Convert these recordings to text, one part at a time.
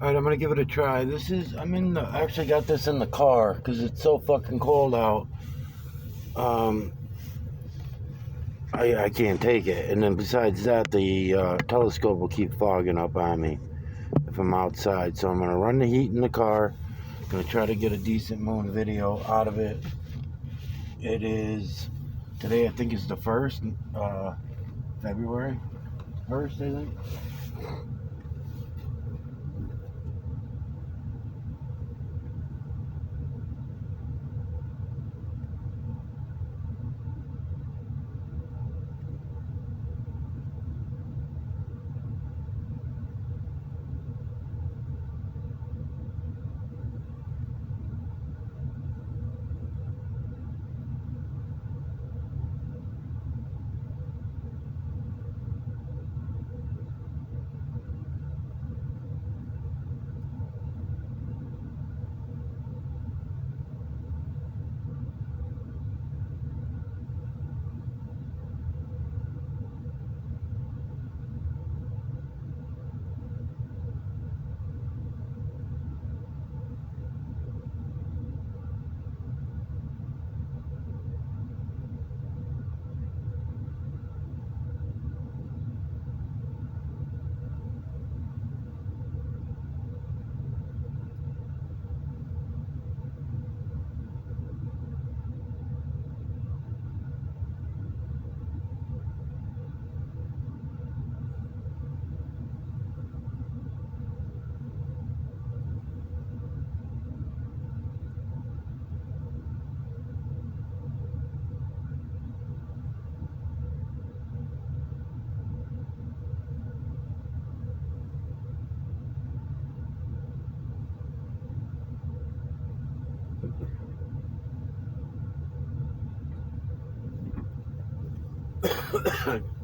Alright, I'm gonna give it a try. I actually got this in the car because it's so fucking cold out. I can't take it. And then besides that, the telescope will keep fogging up on me if I'm outside. So I'm gonna run the heat in the car. Gonna try to get a decent moon video out of it. It is, today I think is the 1st, February 1st, I think.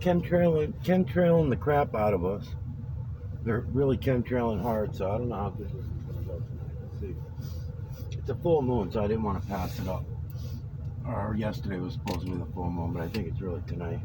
Chemtrailing the crap out of us. They're really chemtrailing hard, so I don't know how good this is going to go tonight. Let's see. It's a full moon, so I didn't want to pass it up. Or yesterday was supposed to be the full moon, but I think it's really tonight.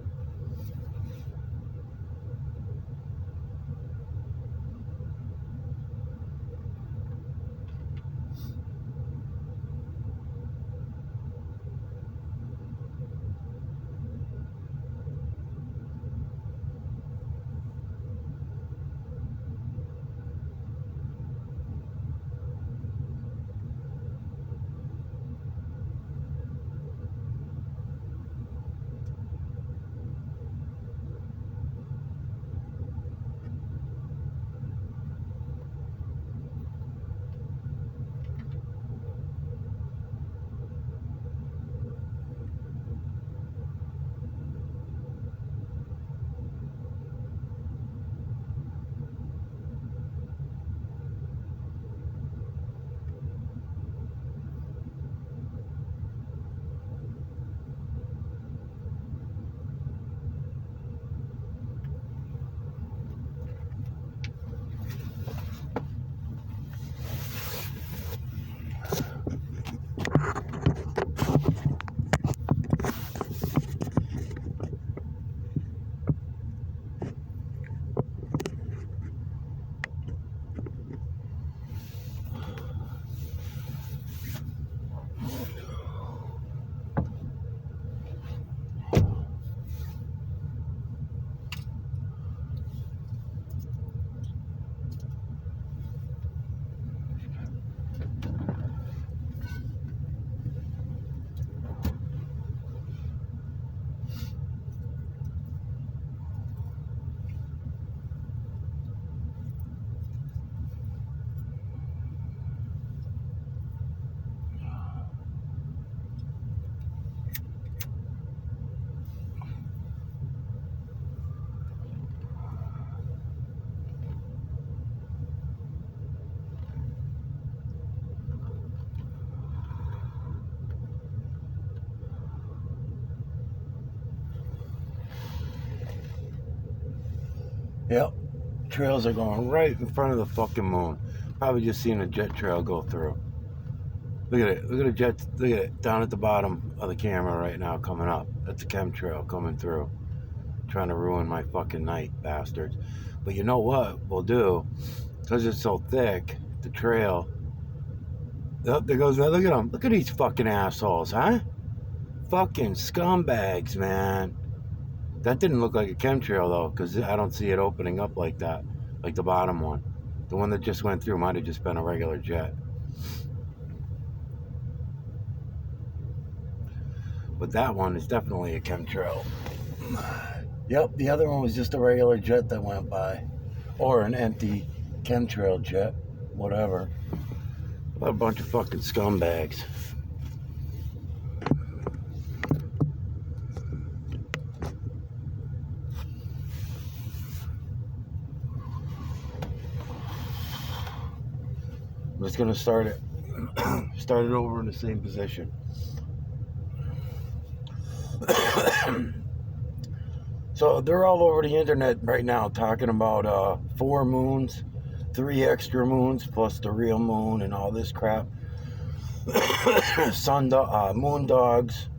Yep, trails are going right in front of the fucking moon. Probably just seeing a jet trail go through. Look at it. Look at a jet. Look at it down at the bottom of the camera right now coming up. That's a chemtrail coming through. Trying to ruin my fucking night, bastards. But you know what we'll do? because it's so thick, the trail. Oh, there goes, look at them. Look at these fucking assholes, huh? Fucking scumbags, man. That didn't look like a chemtrail, though, because I don't see it opening up like that, like the bottom one. The one that just went through might have just been a regular jet. But that one is definitely a chemtrail. Yep, the other one was just a regular jet that went by. Or an empty chemtrail jet, whatever. What a bunch of fucking scumbags. I'm just gonna start it over in the same position. So they're all over the internet right now talking about 4 moons, 3 extra moons plus the real moon and all this crap. Moon dogs,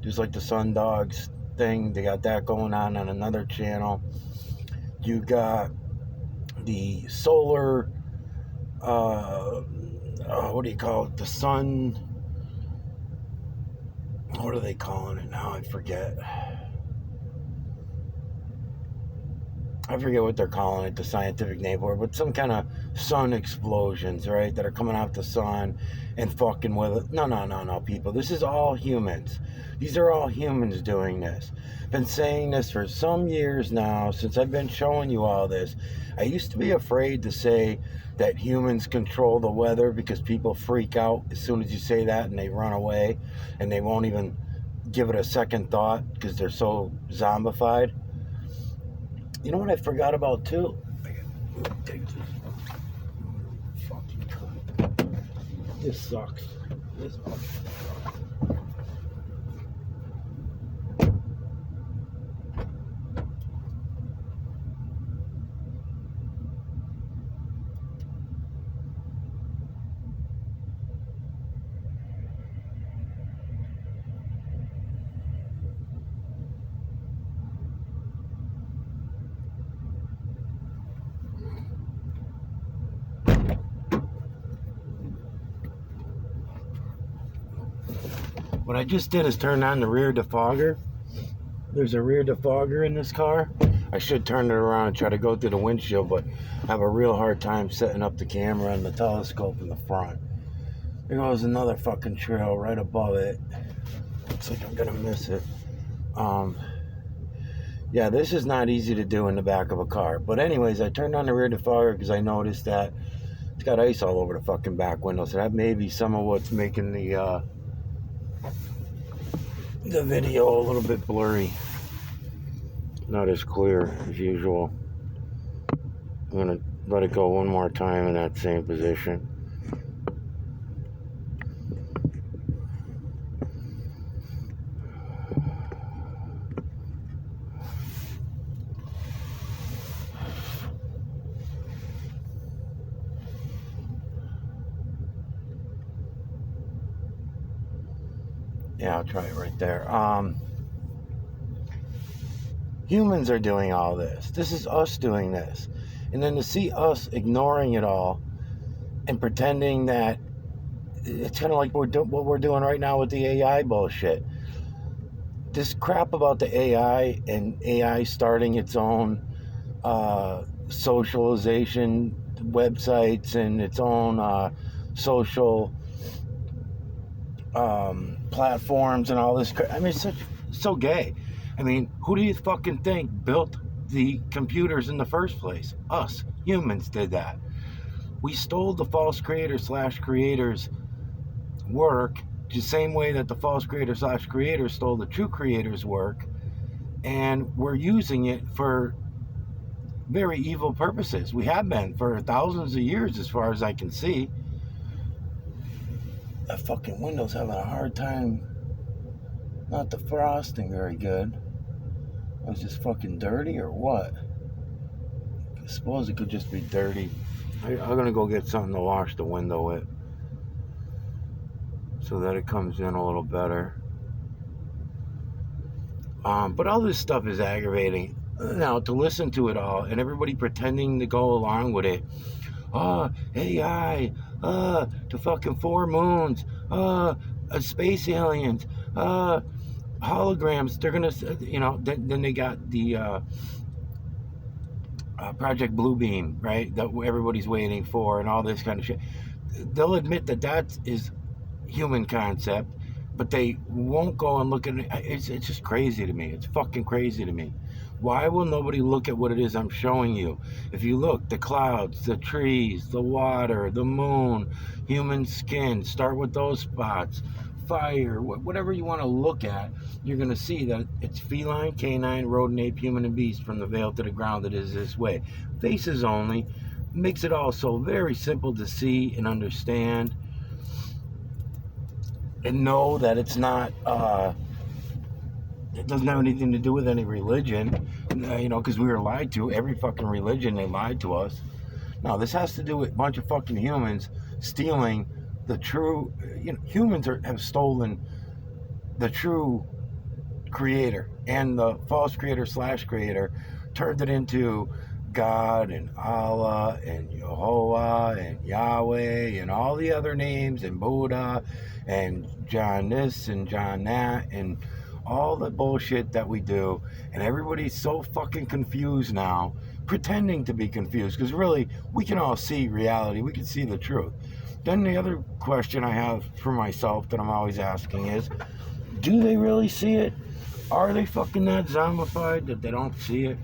just like the sun dogs thing. They got that going on another channel. You got the solar, what do you call it? The sun. What are they calling it now? I forget what they're calling it, the scientific name for it, but some kind of sun explosions, right, that are coming off the sun and fucking with it. No, people. This is all humans. These are all humans doing this. Been saying this for some years now, since I've been showing you all this. I used to be afraid to say that humans control the weather because people freak out as soon as you say that and they run away and they won't even give it a second thought because they're so zombified. You know what I forgot about too? Fucking cunt. This sucks. This fucking sucks. What I just did is turn on the rear defogger. There's a rear defogger in this car. I should turn it around and try to go through the windshield, but I have a real hard time setting up the camera and the telescope in the front. There goes another fucking trail right above it. Looks like I'm gonna miss it. Yeah, this is not easy to do in the back of a car. But anyways, I turned on the rear defogger because I noticed that it's got ice all over the fucking back window. So that may be some of what's making the video a little bit blurry. Not as clear as usual. I'm gonna let it go one more time in that same position. Yeah, I'll try it right there. Humans are doing all this. This is us doing this. And then to see us ignoring it all and pretending that it's kind of like what we're doing right now with the AI bullshit. This crap about the AI and AI starting its own socialization websites and its own social platforms and all this crap. I mean, it's so gay. I mean, who do you fucking think built the computers in the first place? Us. Humans did that. We stole the false creator/creators work the same way that the false creator/creators stole the true creators work, and we're using it for very evil purposes. We have been for thousands of years, as far as I can see. That fucking window's having a hard time. Not the frosting very good. Was just fucking dirty or what? I suppose it could just be dirty. I'm gonna go get something to wash the window with so that it comes in a little better. But all this stuff is aggravating. Now, to listen to it all and everybody pretending to go along with it, AI, to fucking 4 moons, space aliens, holograms. They're gonna, then they got the Project Bluebeam, right? That everybody's waiting for, and all this kind of shit. They'll admit that that is human concept, but they won't go and look at it. It's just crazy to me. It's fucking crazy to me. Why will nobody look at what it is I'm showing you? If you look, the clouds, the trees, the water, the moon, human skin, start with those spots, fire, whatever you want to look at, you're going to see that it's feline, canine, rodent, ape, human, and beast from the veil to the ground. It is this way. Faces only makes it all so very simple to see and understand and know that it's not it doesn't have anything to do with any religion, because we were lied to. Every fucking religion, they lied to us. No, this has to do with a bunch of fucking humans stealing the true, humans have stolen the true creator, and the false creator / creator turned it into God and Allah and Jehovah and Yahweh and all the other names, and Buddha and John this and John that, and all the bullshit that we do. And everybody's so fucking confused now, pretending to be confused, because really we can all see reality. We can see the truth. Then the other question I have for myself that I'm always asking is, do they really see it? Are they fucking that zombified that they don't see it?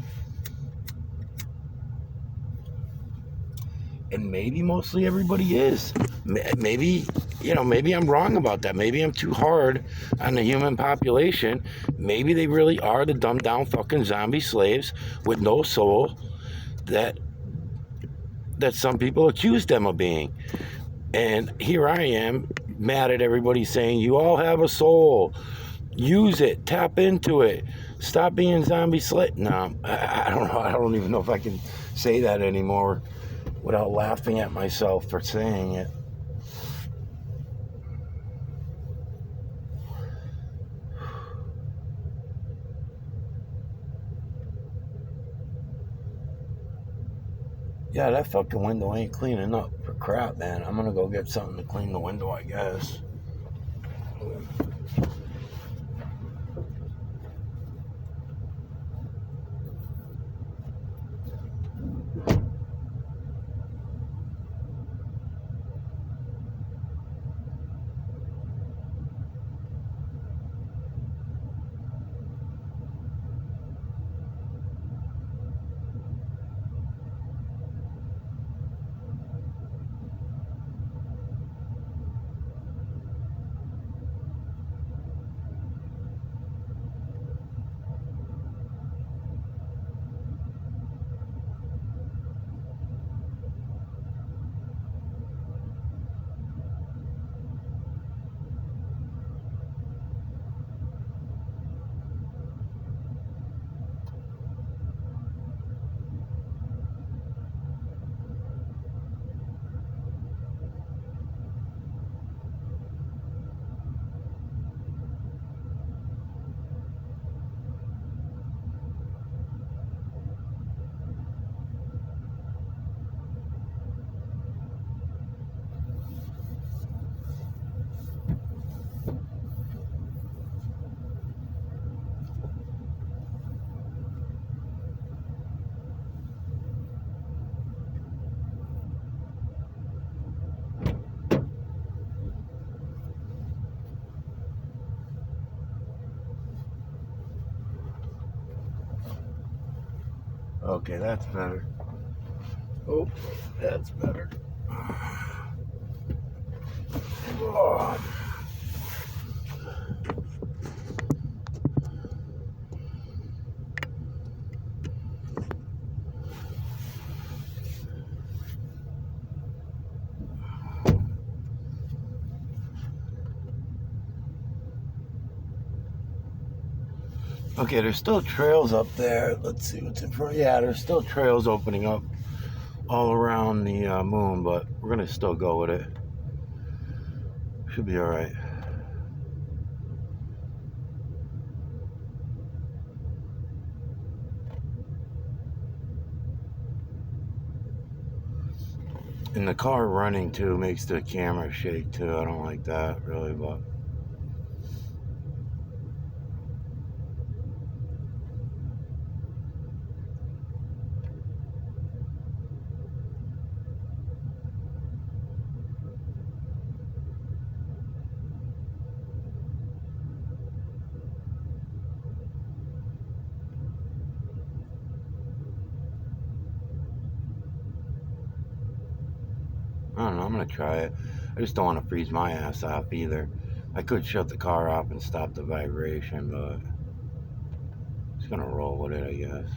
And maybe mostly everybody is. Maybe, maybe I'm wrong about that. Maybe I'm too hard on the human population. Maybe they really are the dumbed down fucking zombie slaves with no soul that some people accuse them of being. And here I am, mad at everybody saying, you all have a soul. Use it. Tap into it. Stop being zombie slave. No, I don't know. I don't even know if I can say that anymore without laughing at myself for saying it. Yeah, that fucking window ain't cleaning up for crap, man. I'm gonna go get something to clean the window, I guess. Okay, that's better. Oh, that's better. Oh. Okay, there's still trails up there. Let's see what's in front. Yeah, there's still trails opening up all around the moon, but we're gonna still go with it. Should be all right. And the car running too makes the camera shake too. I don't like that really, but I don't know. I'm gonna try it. I just don't want to freeze my ass off either. I could shut the car off and stop the vibration, but just gonna roll with it, I guess.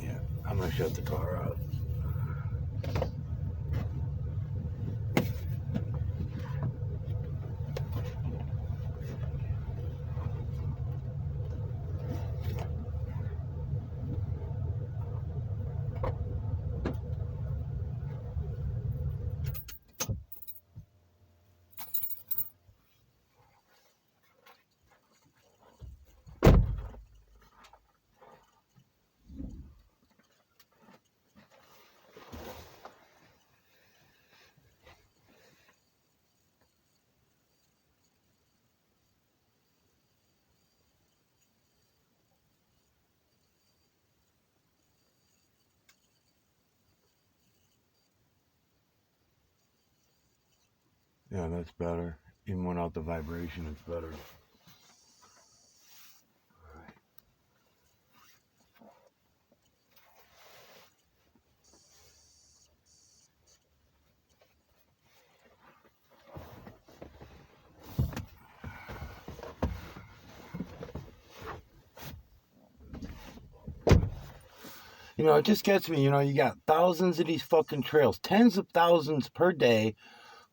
Yeah, I'm gonna shut the car off. Yeah, that's better. Even without the vibration, it's better. You know, it just gets me. You know, you got thousands of these fucking trails, tens of thousands per day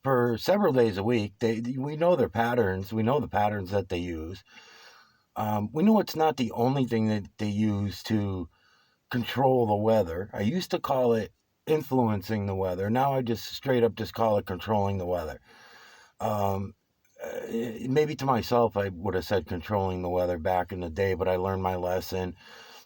for several days a week. We know their patterns. We know the patterns that they use. We know it's not the only thing that they use to control the weather. I used to call it influencing the weather. Now I just straight up just call it controlling the weather. Um, Maybe to myself I would have said controlling the weather back in the day, but I learned my lesson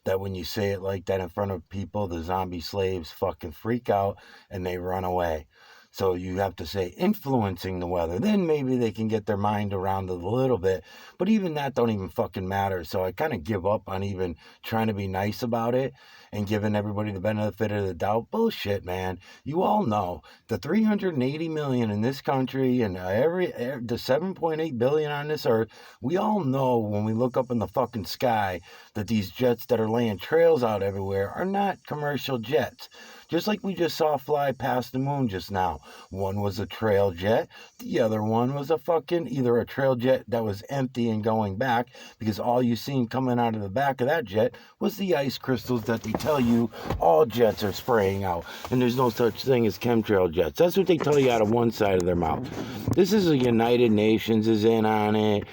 that when you say it like that in front of people, the zombie slaves fucking freak out and they run away. So you have to say influencing the weather. Then maybe they can get their mind around it a little bit. But even that don't even fucking matter. So I kind of give up on even trying to be nice about it and giving everybody the benefit of the doubt. Bullshit, man. You all know the 380 million in this country and the 7.8 billion on this earth. We all know when we look up in the fucking sky that these jets that are laying trails out everywhere are not commercial jets. Just like we just saw fly past the moon just now. One was a trail jet. The other one was either a trail jet that was empty and going back, because all you seen coming out of the back of that jet was the ice crystals that they tell you all jets are spraying out. And there's no such thing as chemtrail jets. That's what they tell you out of one side of their mouth. This is a United Nations is in on it.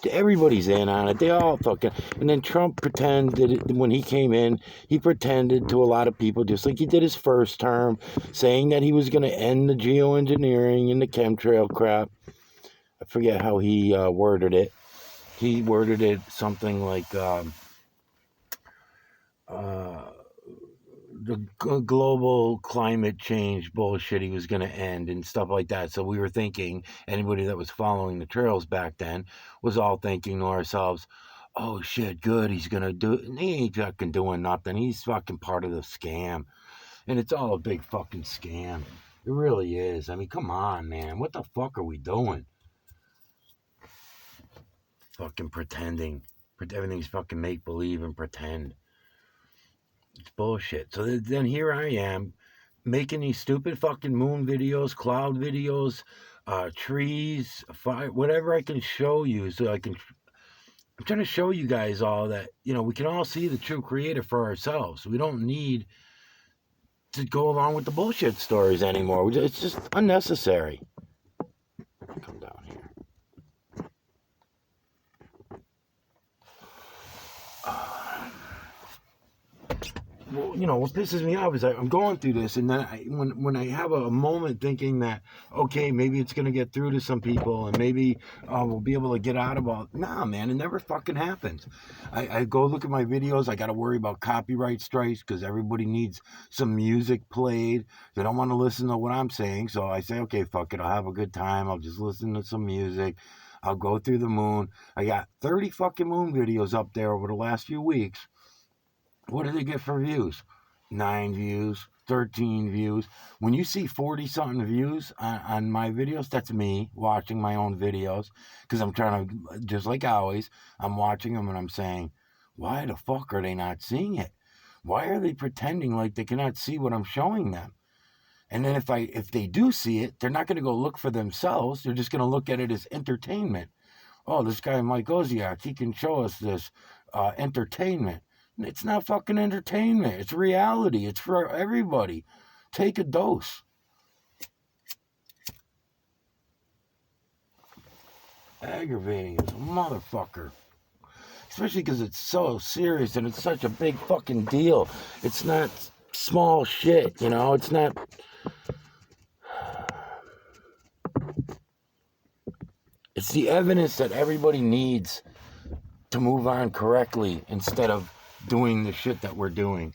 Everybody's in on it. They all fucking... And then Trump pretended, when he came in, he pretended to a lot of people, just like he did his first term, saying that he was going to end the geoengineering and the chemtrail crap. I forget how he worded it. He worded it something like... the global climate change bullshit he was going to end and stuff like that. So we were thinking, anybody that was following the trails back then was all thinking to ourselves, oh shit, good, he's going to do it. And he ain't fucking doing nothing. He's fucking part of the scam. And it's all a big fucking scam. It really is. I mean, come on, man. What the fuck are we doing? Fucking pretending. Everything's fucking make-believe and pretend. It's bullshit. So then here I am making these stupid fucking moon videos, cloud videos, trees, fire, whatever I can show you. So I'm trying to show you guys all that, we can all see the true creator for ourselves. We don't need to go along with the bullshit stories anymore. It's just unnecessary. Come down here. Well, what pisses me off is I'm going through this, and then when I have a moment thinking that, okay, maybe it's going to get through to some people, and maybe we'll be able to get out of all... Nah, man, it never fucking happens. I go look at my videos, I got to worry about copyright strikes, because everybody needs some music played. They don't want to listen to what I'm saying, so I say, okay, fuck it, I'll have a good time, I'll just listen to some music, I'll go through the moon. I got 30 fucking moon videos up there over the last few weeks. What do they get for views? 9 views, 13 views. When you see 40-something views on my videos, that's me watching my own videos. Because I'm trying to, just like always, I'm watching them and I'm saying, why the fuck are they not seeing it? Why are they pretending like they cannot see what I'm showing them? And then if they do see it, they're not going to go look for themselves. They're just going to look at it as entertainment. Oh, this guy Mike Oziak, he can show us this entertainment. It's not fucking entertainment. It's reality. It's for everybody. Take a dose. Aggravating as a motherfucker. Especially because it's so serious and it's such a big fucking deal. It's not small shit, It's not... It's the evidence that everybody needs to move on correctly instead of doing the shit that we're doing.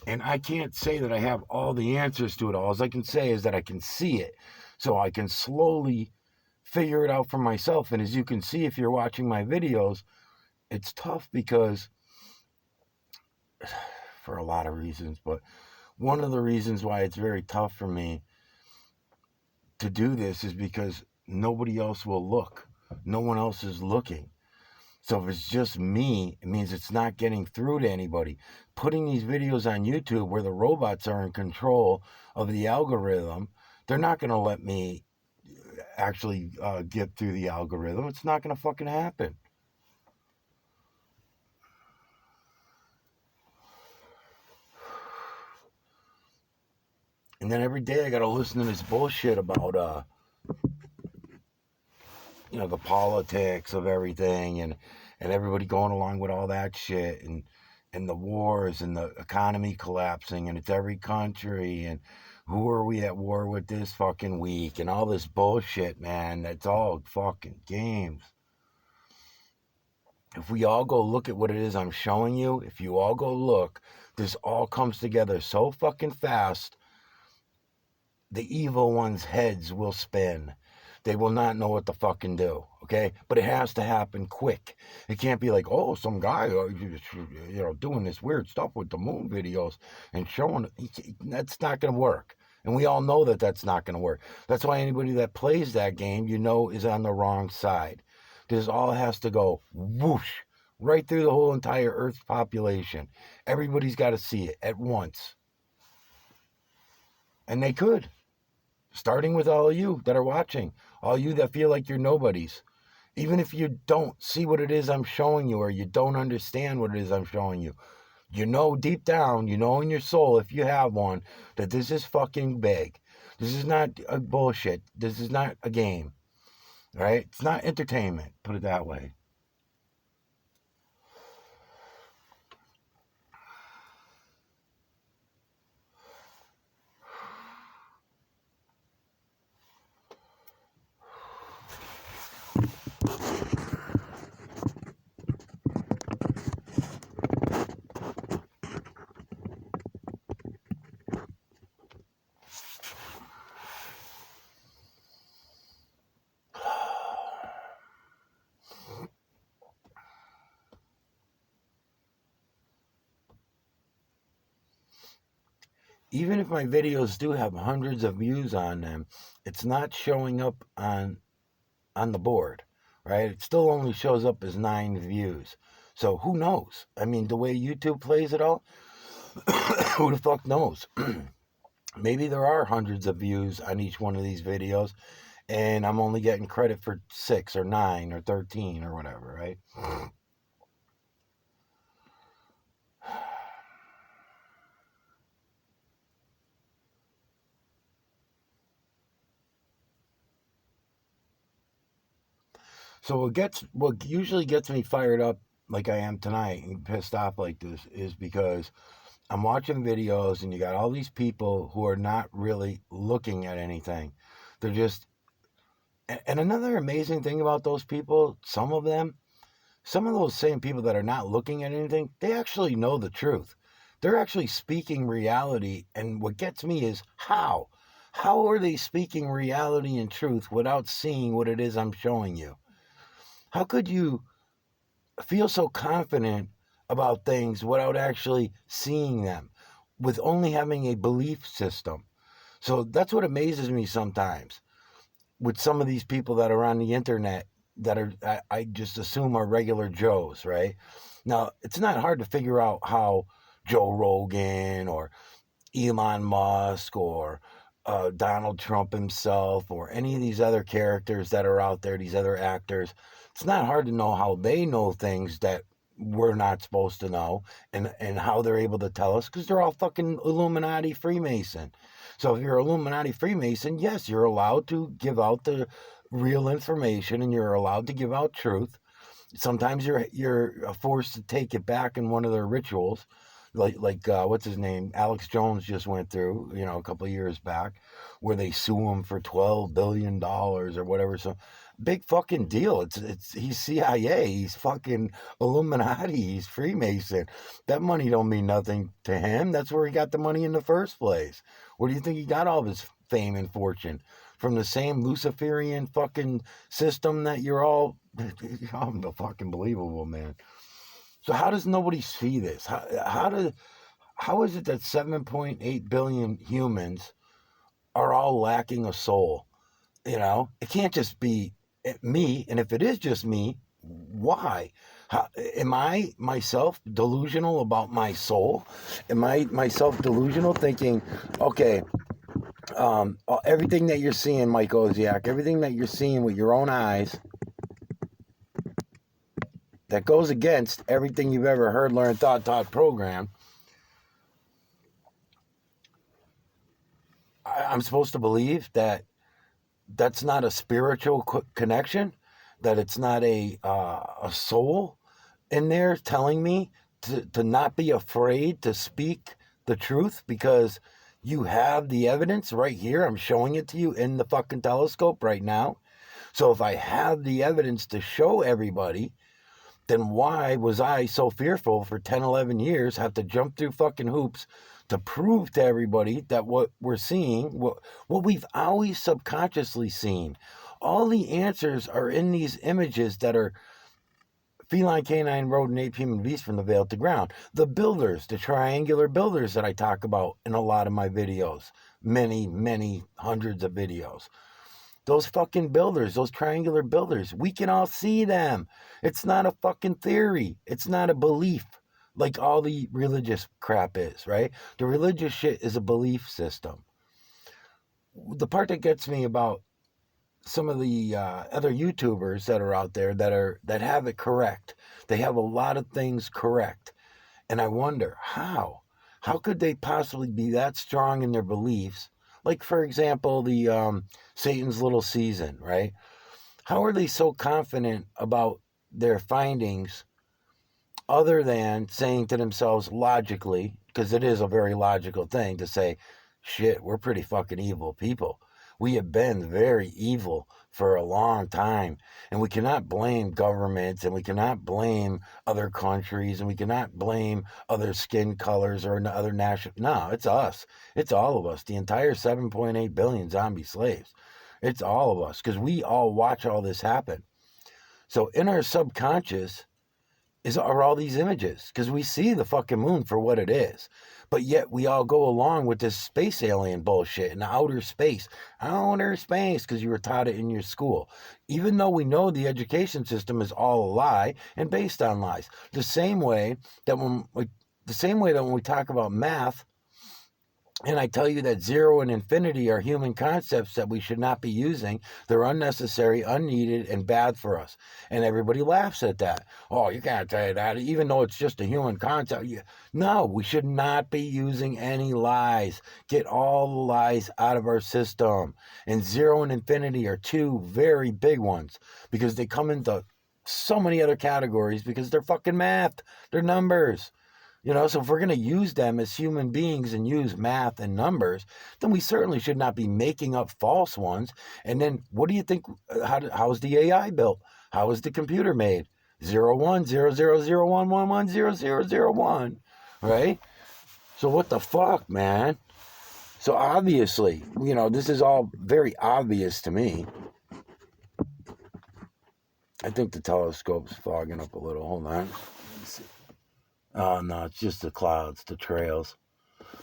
And I can't say that I have all the answers to it all. All I can say is that I can see it. So I can slowly figure it out for myself. And as you can see, if you're watching my videos, it's tough because, for a lot of reasons, but one of the reasons why it's very tough for me to do this is because nobody else will look. No one else is looking. So if it's just me, it means it's not getting through to anybody. Putting these videos on YouTube where the robots are in control of the algorithm, they're not going to let me actually get through the algorithm. It's not going to fucking happen. And then every day I got to listen to this bullshit about, the politics of everything and everybody going along with all that shit and the wars and the economy collapsing and it's every country and who are we at war with this fucking week and all this bullshit, man. That's all fucking games. If we all go look at what it is I'm showing you, if you all go look, this all comes together so fucking fast, the evil ones' heads will spin. They will not know what to fucking do, okay? But it has to happen quick. It can't be like, oh, some guy, doing this weird stuff with the moon videos and showing. That's not going to work. And we all know that that's not going to work. That's why anybody that plays that game, is on the wrong side. This all has to go whoosh, right through the whole entire Earth's population. Everybody's got to see it at once. And they could. Starting with all of you that are watching. All you that feel like you're nobodies. Even if you don't see what it is I'm showing you, or you don't understand what it is I'm showing you, you know deep down, you know in your soul, if you have one, that this is fucking big. This is not a bullshit. This is not a game. Right? It's not entertainment, put it that way. Even if my videos do have hundreds of views on them, it's not showing up on the board, right? It still only shows up as 9 views. So who knows? I mean, the way YouTube plays it all, who the fuck knows? Maybe there are hundreds of views on each one of these videos, and I'm only getting credit for 6 or 9 or 13 or whatever, right? So what usually gets me fired up like I am tonight and pissed off like this is because I'm watching videos and you got all these people who are not really looking at anything. They're just, and another amazing thing about those people, some of those same people that are not looking at anything, they actually know the truth. They're actually speaking reality. And what gets me is how? How are they speaking reality and truth without seeing what it is I'm showing you? How could you feel so confident about things without actually seeing them, with only having a belief system? So that's what amazes me sometimes with some of these people that are on the internet that are, I just assume are regular Joes, right? Now, it's not hard to figure out how Joe Rogan or Elon Musk or Donald Trump himself or any of these other characters that are out there, these other actors, it's not hard to know how they know things that we're not supposed to know, and how they're able to tell us, because they're all fucking Illuminati Freemason. So if you're Illuminati Freemason, yes, you're allowed to give out the real information and you're allowed to give out truth. Sometimes you're forced to take it back in one of their rituals, like what's his name, Alex Jones just went through, a couple of years back, where they sue him for $12 billion or whatever. So big fucking deal. It's he's CIA, he's fucking Illuminati, he's Freemason. That money don't mean nothing to him. That's where he got the money in the first place. Where do you think he got all of his fame and fortune? From the same Luciferian fucking system that you're all fucking believable, man. So how does nobody see this? How is it that 7.8 billion humans are all lacking a soul? It can't just be me. And if it is just me, why? Am I myself delusional about my soul? Am I myself delusional thinking, okay, everything that you're seeing, Mike Oziak, everything that you're seeing with your own eyes, that goes against everything you've ever heard, learned, thought, taught, programmed, I'm supposed to believe that that's not a spiritual connection, that it's not a soul in there telling me to not be afraid to speak the truth, because you have the evidence right here. I'm showing it to you in the fucking telescope right now. So if I have the evidence to show everybody, then why was I so fearful for 10, 11 years, have to jump through fucking hoops to prove to everybody that what we're seeing, what we've always subconsciously seen, all the answers are in these images that are feline, canine, rodent, ape, human, beast, from the veil to ground. The builders, the triangular builders that I talk about in a lot of my videos, many, many hundreds of videos. Those fucking builders, those triangular builders, we can all see them. It's not a fucking theory. It's not a belief like all the religious crap is, right? The religious shit is a belief system. the part that gets me about some of the other YouTubers that are out there that have it correct. They have a lot of things correct. And I wonder how could they possibly be that strong in their beliefs? Like, for example, the Satan's Little Season, right? How are they so confident about their findings other than saying to themselves logically, because it is a very logical thing to say, shit, we're pretty fucking evil people. We have been very evil for a long time, and we cannot blame governments, and we cannot blame other countries, and we cannot blame other skin colors or other national. No, it's us. It's all of us. The entire 7.8 billion zombie slaves. It's all of us, because we all watch all this happen. So in our subconscious are all these images, because we see the fucking moon for what it is. But yet we all go along with this space alien bullshit in outer space. Outer space, because you were taught it in your school. Even though we know the education system is all a lie and based on lies. The same way that when we talk about math, and I tell you that 0 and infinity are human concepts that we should not be using. They're unnecessary, unneeded, and bad for us. And everybody laughs at that. Oh, you can't say that, even though it's just a human concept. No, we should not be using any lies. Get all the lies out of our system. And 0 and infinity are two very big ones, because they come into so many other categories, because they're fucking math. They're numbers. So if we're going to use them as human beings and use math and numbers, then we certainly should not be making up false ones. And then what do you think, how's the AI built? How is the computer made? 010001110001, right? So what the fuck, man? So obviously, this is all very obvious to me. I think the telescope's fogging up a little. Hold on. Oh, no, it's just the clouds, the trails.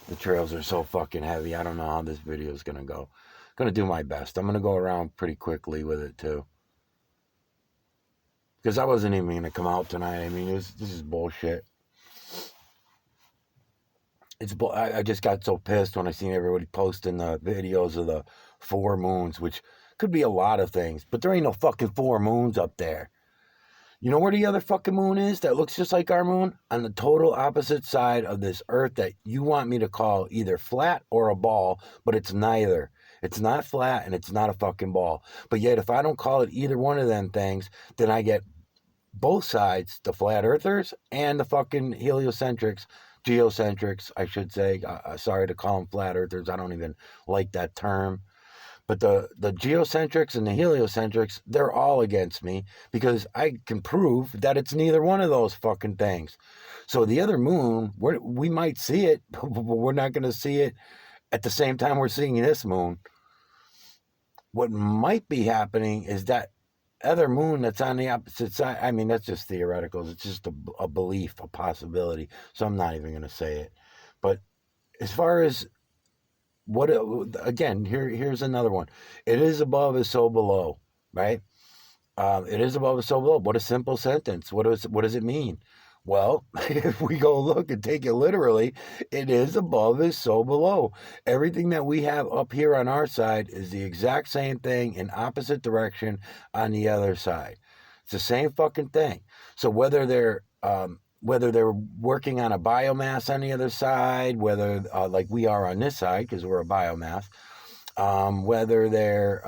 The trails are so fucking heavy. I don't know how this video is going to go. I'm going to do my best. I'm going to go around pretty quickly with it, too. Because I wasn't even going to come out tonight. I mean, this is bullshit. I just got so pissed when I seen everybody posting the videos of the 4 moons, which could be a lot of things. But there ain't no fucking 4 moons up there. You know where the other fucking moon is that looks just like our moon? On the total opposite side of this earth that you want me to call either flat or a ball, but it's neither. It's not flat and it's not a fucking ball. But yet if I don't call it either one of them things, then I get both sides, the flat earthers and the fucking heliocentrics, geocentrics, I should say. Sorry to call them flat earthers. I don't even like that term. But the geocentrics and the heliocentrics, they're all against me, because I can prove that it's neither one of those fucking things. So the other moon, we might see it, but we're not going to see it at the same time we're seeing this moon. What might be happening is that other moon that's on the opposite side. I mean, that's just theoretical. It's just a belief, a possibility. So I'm not even going to say it. But as far as here's another one. It is above is so below, right? It is above is so below. What a simple sentence. What does it mean? Well, if we go look and take it literally, it is above is so below. Everything that we have up here on our side is the exact same thing in opposite direction on the other side. It's the same fucking thing. So whether they're working on a biomass on the other side, whether like we are on this side because we're a biomass, whether they're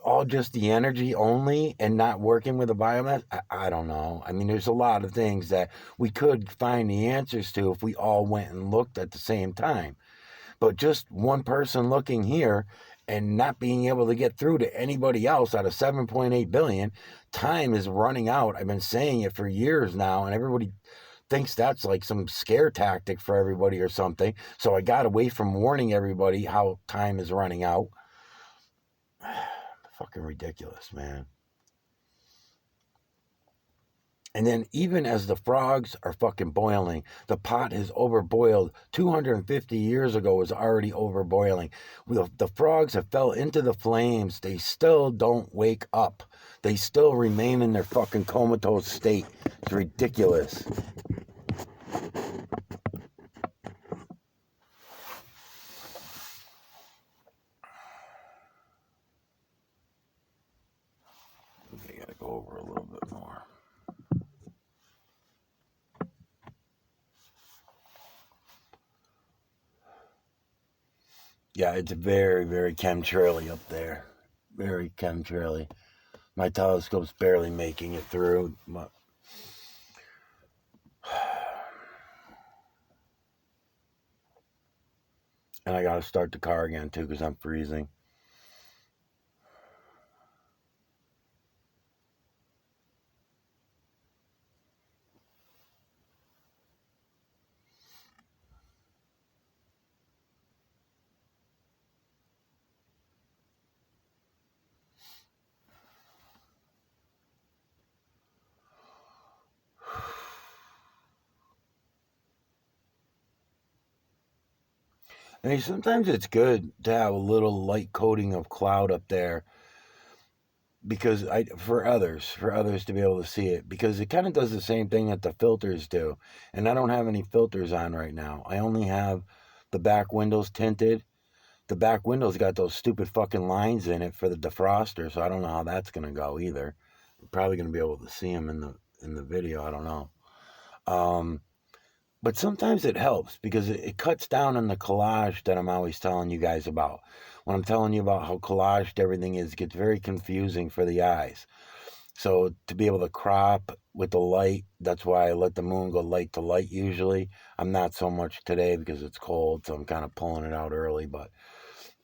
all just the energy only and not working with a biomass, I don't know. I mean, there's a lot of things that we could find the answers to if we all went and looked at the same time. But just one person looking here and not being able to get through to anybody else out of 7.8 billion, time is running out. I've been saying it for years now, and everybody thinks that's like some scare tactic for everybody or something. So I got away from warning everybody how time is running out. Fucking ridiculous, man. And then even as the frogs are fucking boiling, the pot has overboiled. 250 years ago was already overboiling. The frogs have fell into the flames. They still don't wake up. They still remain in their fucking comatose state. It's ridiculous. Yeah, it's very, very chemtraily up there. Very chemtraily. My telescope's barely making it through. And I gotta start the car again too because I'm freezing. And sometimes it's good to have a little light coating of cloud up there because for others to be able to see it, because it kind of does the same thing that the filters do. And I don't have any filters on right now. I only have the back windows tinted. The back windows got those stupid fucking lines in it for the defroster, so I don't know how that's gonna go either. I'm probably gonna be able to see them in the video. I don't know. But sometimes it helps because it cuts down on the collage that I'm always telling you guys about. When I'm telling you about how collaged everything is, it gets very confusing for the eyes. So to be able to crop with the light, that's why I let the moon go light to light usually. I'm not so much today because it's cold, so I'm kind of pulling it out early, but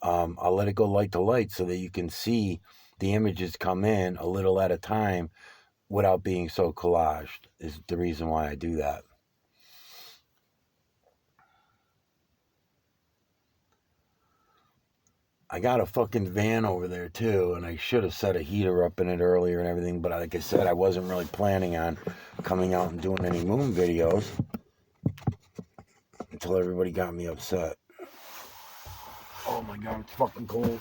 I'll let it go light to light so that you can see the images come in a little at a time without being so collaged is the reason why I do that. I got a fucking van over there too, and I should have set a heater up in it earlier and everything, but like I said, I wasn't really planning on coming out and doing any moon videos until everybody got me upset. Oh my god, it's fucking cold.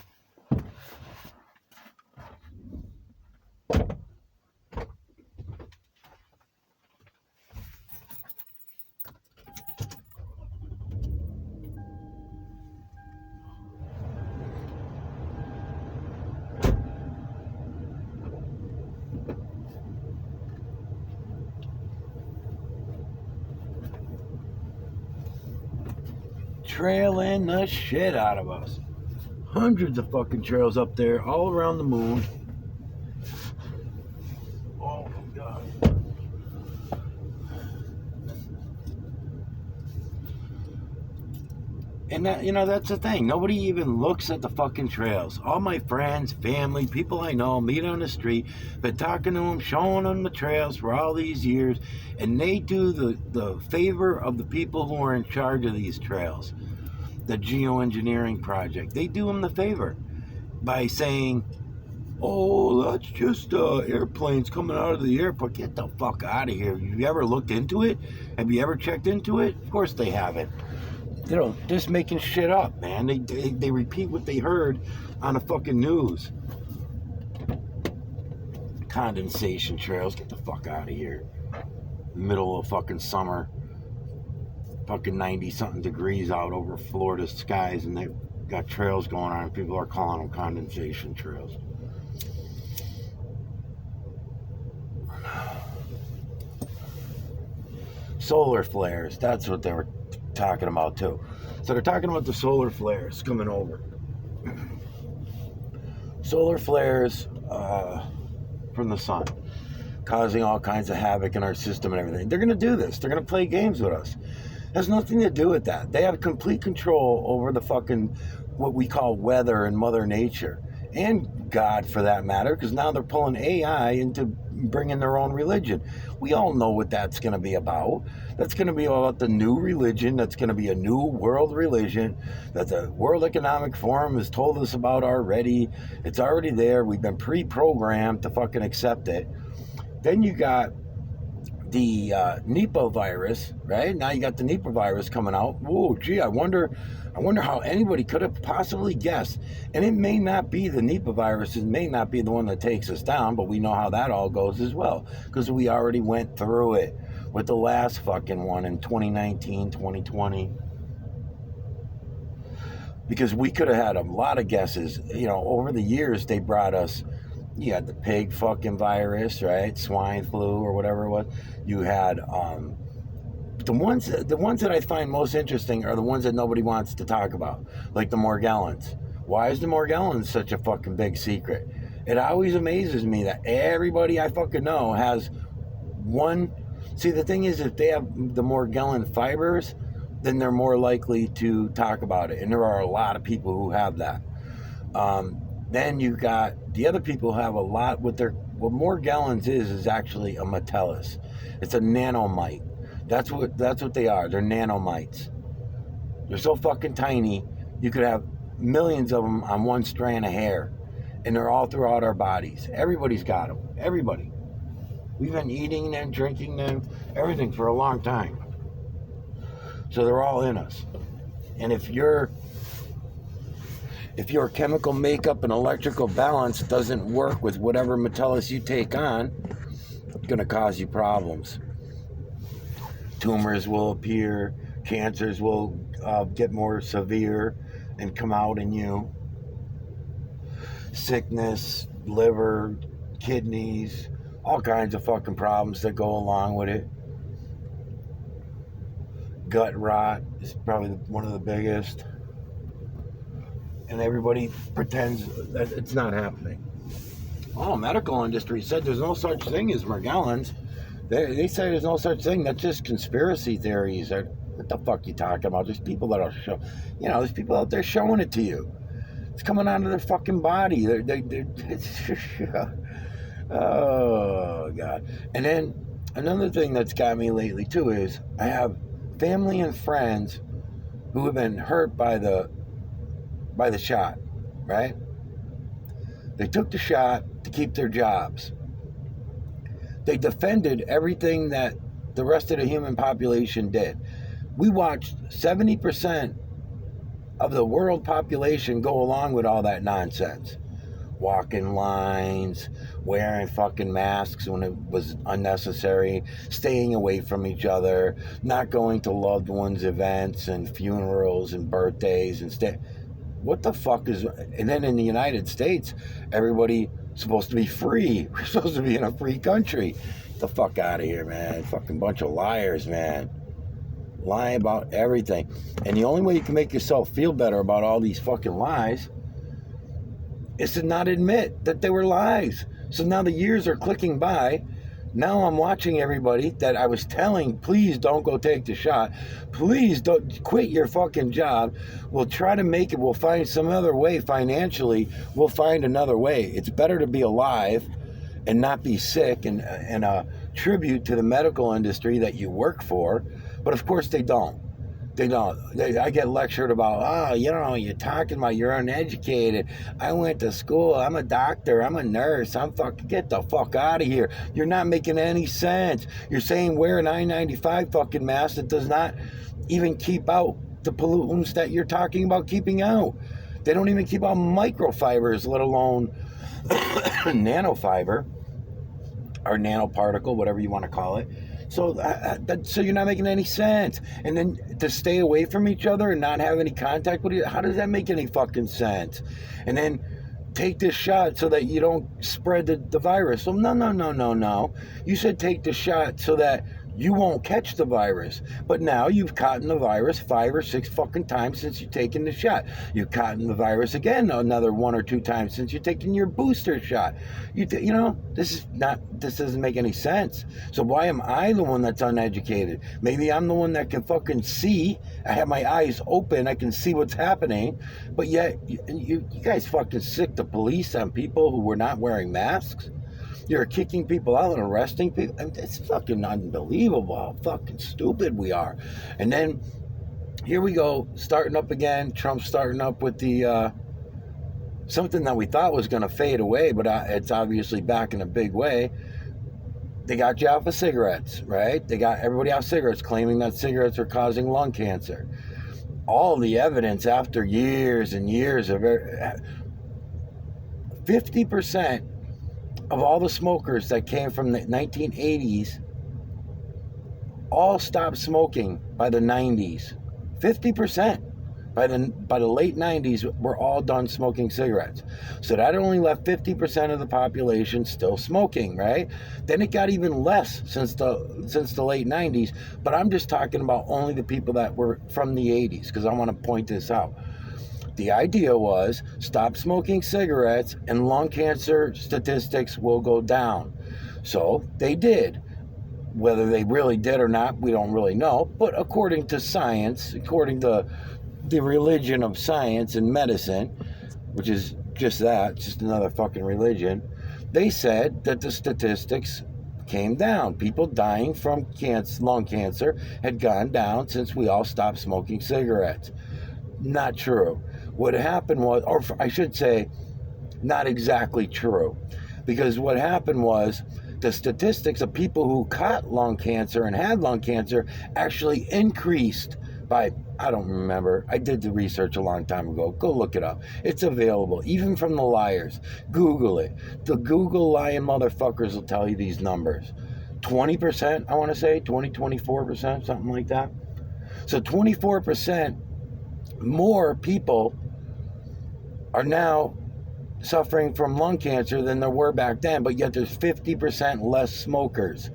Trailing the shit out of us. Hundreds of fucking trails up there all around the moon. Oh my god. And that, that's the thing. Nobody even looks at the fucking trails. All my friends, family, people I know, meet on the street, been talking to them, showing them the trails for all these years, and they do the favor of the people who are in charge of these trails, the geoengineering project. They do them the favor by saying, oh, that's just airplanes coming out of the airport. Get the fuck out of here. Have you ever looked into it? Have you ever checked into it? Of course they haven't. Just making shit up, man. They repeat what they heard on the fucking news. Condensation trails. Get the fuck out of here. Middle of fucking summer. Fucking 90-something degrees out over Florida skies, and they've got trails going on. People are calling them condensation trails. Solar flares. That's what they were talking about too. So they're talking about the solar flares coming over. Solar flares from the sun, causing all kinds of havoc in our system and everything. They're going to do this. They're going to play games with us. It has nothing to do with that. They have complete control over the fucking, what we call weather and Mother Nature. And God, for that matter, because now they're pulling AI into bringing their own religion. We all know what that's going to be about. That's going to be about the new religion. That's going to be a new world religion that the World Economic Forum has told us about already. It's already there. We've been pre-programmed to fucking accept it. Then you got the Nipah virus, right? Now you got the Nipah virus coming out. Whoa, gee, I wonder how anybody could have possibly guessed. And it may not be the Nipah virus. It may not be the one that takes us down, but we know how that all goes as well because we already went through it with the last fucking one in 2019, 2020. Because we could have had a lot of guesses. Over the years, they brought us, you had the pig fucking virus, right? Swine flu or whatever it was. You had the ones that I find most interesting are the ones that nobody wants to talk about, like the Morgellons. Why is the Morgellons such a fucking big secret? It always amazes me that everybody I fucking know has one. See, the thing is, if they have the Morgellon fibers, then they're more likely to talk about it, and there are a lot of people who have that. Then you got the other people who have a lot with their. What Morgellons is actually a Metellus. It's a nanomite. That's what they are. They're nanomites. They're so fucking tiny. You could have millions of them on one strand of hair, and they're all throughout our bodies. Everybody's got them. Everybody. We've been eating them, drinking them, everything for a long time. So they're all in us. And if your chemical makeup and electrical balance doesn't work with whatever Metellus you take on, it's going to cause you problems. Tumors will appear, cancers will get more severe and come out in you. Sickness, liver, kidneys, all kinds of fucking problems that go along with it. Gut rot is probably one of the biggest. And everybody pretends that it's not happening. Oh, medical industry said there's no such thing as Morgellons. They say there's no such thing. That's just conspiracy theories. What the fuck you talking about? There's people that are there's people out there showing it to you. It's coming out of their fucking body. Oh God. And then another thing that's got me lately too is I have family and friends who have been hurt by the shot, right? They took the shot to keep their jobs. They defended everything that the rest of the human population did. We watched 70% of the world population go along with all that nonsense. Walking lines, wearing fucking masks when it was unnecessary, staying away from each other, not going to loved ones' events and funerals and birthdays and what the fuck is... And then in the United States, everybody's supposed to be free. We're supposed to be in a free country. Get the fuck out of here, man. Fucking bunch of liars, man. Lying about everything. And the only way you can make yourself feel better about all these fucking lies is to not admit that they were lies. So now the years are clicking by. Now I'm watching everybody that I was telling, please don't go take the shot. Please don't quit your fucking job. We'll try to make it. We'll find some other way financially. We'll find another way. It's better to be alive and not be sick and a tribute to the medical industry that you work for. But of course they don't. They don't. I get lectured about, you're talking about you're uneducated. I went to school. I'm a doctor. I'm a nurse. Get the fuck out of here. You're not making any sense. You're saying wear an I-95 fucking mask that does not even keep out the pollutants that you're talking about keeping out. They don't even keep out microfibers, let alone nanofiber or nanoparticle, whatever you want to call it. So you're not making any sense. And then to stay away from each other and not have any contact with you, how does that make any fucking sense? And then take this shot so that you don't spread the virus. So no. You said take the shot so that you won't catch the virus. But now you've caught the virus 5 or 6 fucking times since you've taken the shot. You've caught the virus again another 1 or 2 times since you've taken your booster shot. This doesn't make any sense. So why am I the one that's uneducated? Maybe I'm the one that can fucking see. I have my eyes open. I can see what's happening. But yet, you guys fucking sick the police on people who were not wearing masks. You're kicking people out and arresting people. It's fucking unbelievable how fucking stupid we are. And then here we go, starting up again. Trump's starting up with the something that we thought was going to fade away, but it's obviously back in a big way. They got you off of cigarettes, right? They got everybody off cigarettes, claiming that cigarettes are causing lung cancer. All the evidence after years and years of 50% of all the smokers that came from the 1980s all stopped smoking by the 90s. 50%. By the late 90s, we're all done smoking cigarettes. So that only left 50% of the population still smoking, right? Then it got even less since the late 90s. But I'm just talking about only the people that were from the 80s, because I want to point this out. The idea was stop smoking cigarettes and lung cancer statistics will go down. So they did. Whether they really did or not, we don't really know. But according to science, according to the religion of science and medicine, which is just that, just another fucking religion, they said that the statistics came down. People dying from lung cancer had gone down since we all stopped smoking cigarettes. Not true. What happened was, or I should say, not exactly true. Because what happened was, the statistics of people who caught lung cancer and had lung cancer actually increased by, I don't remember. I did the research a long time ago. Go look it up. It's available, even from the liars. Google it. The Google lying motherfuckers will tell you these numbers. 20%, I want to say, 24%, something like that. So 24% more people are now suffering from lung cancer than there were back then, but yet there's 50% less smokers.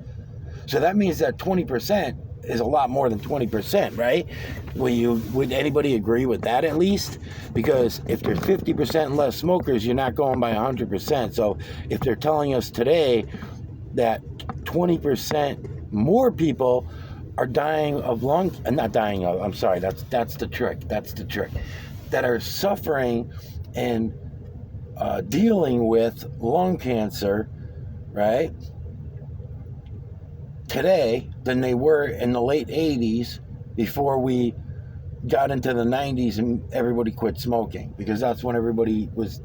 So that means that 20% is a lot more than 20%, right? Would anybody agree with that at least? Because if there's 50% less smokers, you're not going by 100%. So if they're telling us today that 20% more people are dying of not dying of, I'm sorry, that's the trick. That's the trick. That are suffering and dealing with lung cancer, right, today than they were in the late 80s before we got into the 90s and everybody quit smoking, because that's when everybody was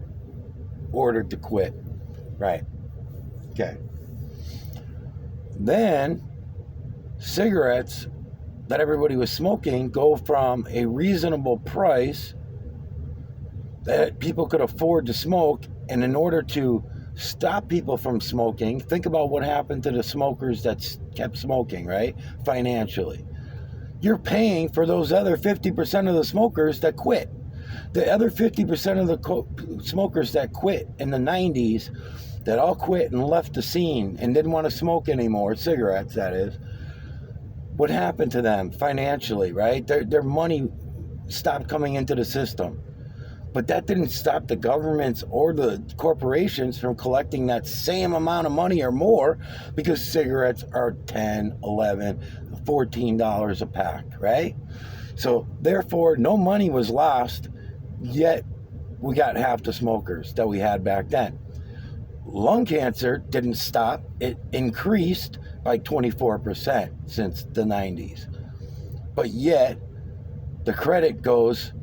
ordered to quit, right? Okay. Then cigarettes that everybody was smoking go from a reasonable price that people could afford to smoke, and in order to stop people from smoking, think about what happened to the smokers that kept smoking, right? Financially. You're paying for those other 50% of the smokers that quit. The other 50% of the smokers that quit in the 90s, that all quit and left the scene and didn't want to smoke anymore, cigarettes that is, what happened to them financially, right? Their money stopped coming into the system. But that didn't stop the governments or the corporations from collecting that same amount of money or more, because cigarettes are $10, $11, $14 a pack, right? So therefore, no money was lost, yet we got half the smokers that we had back then. Lung cancer didn't stop. It increased by 24% since the 90s. But yet, the credit goes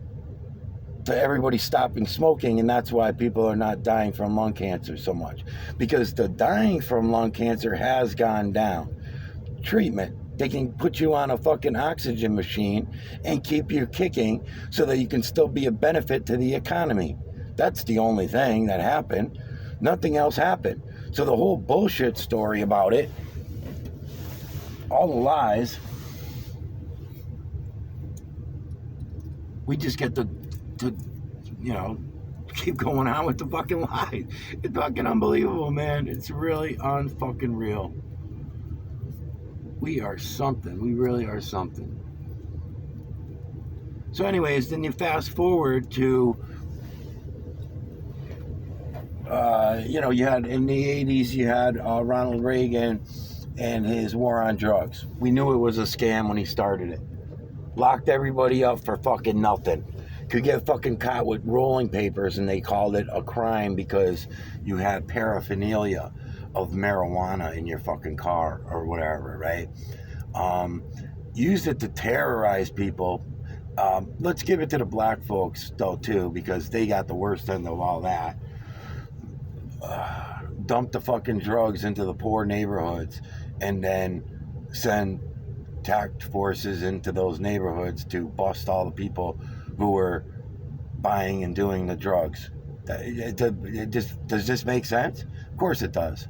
to everybody stopping smoking, and that's why people are not dying from lung cancer so much, because the dying from lung cancer has gone down. Treatment, they can put you on a fucking oxygen machine and keep you kicking so that you can still be a benefit to the economy. That's the only thing that happened. Nothing else happened. So the whole bullshit story about it, all the lies, we just get to keep going on with the fucking lies. It's fucking unbelievable, man. It's really unfucking real. We are something. We really are something. So anyways, then you fast forward to, you had in the 80s, you had Ronald Reagan and his war on drugs. We knew it was a scam when he started it. Locked everybody up for fucking nothing. Could get fucking caught with rolling papers, and they called it a crime because you had paraphernalia of marijuana in your fucking car or whatever, right? Used it to terrorize people. Let's give it to the black folks, though, too, because they got the worst end of all that. Dump the fucking drugs into the poor neighborhoods and then send task forces into those neighborhoods to bust all the people who were buying and doing the drugs. Does this make sense? Of course it does.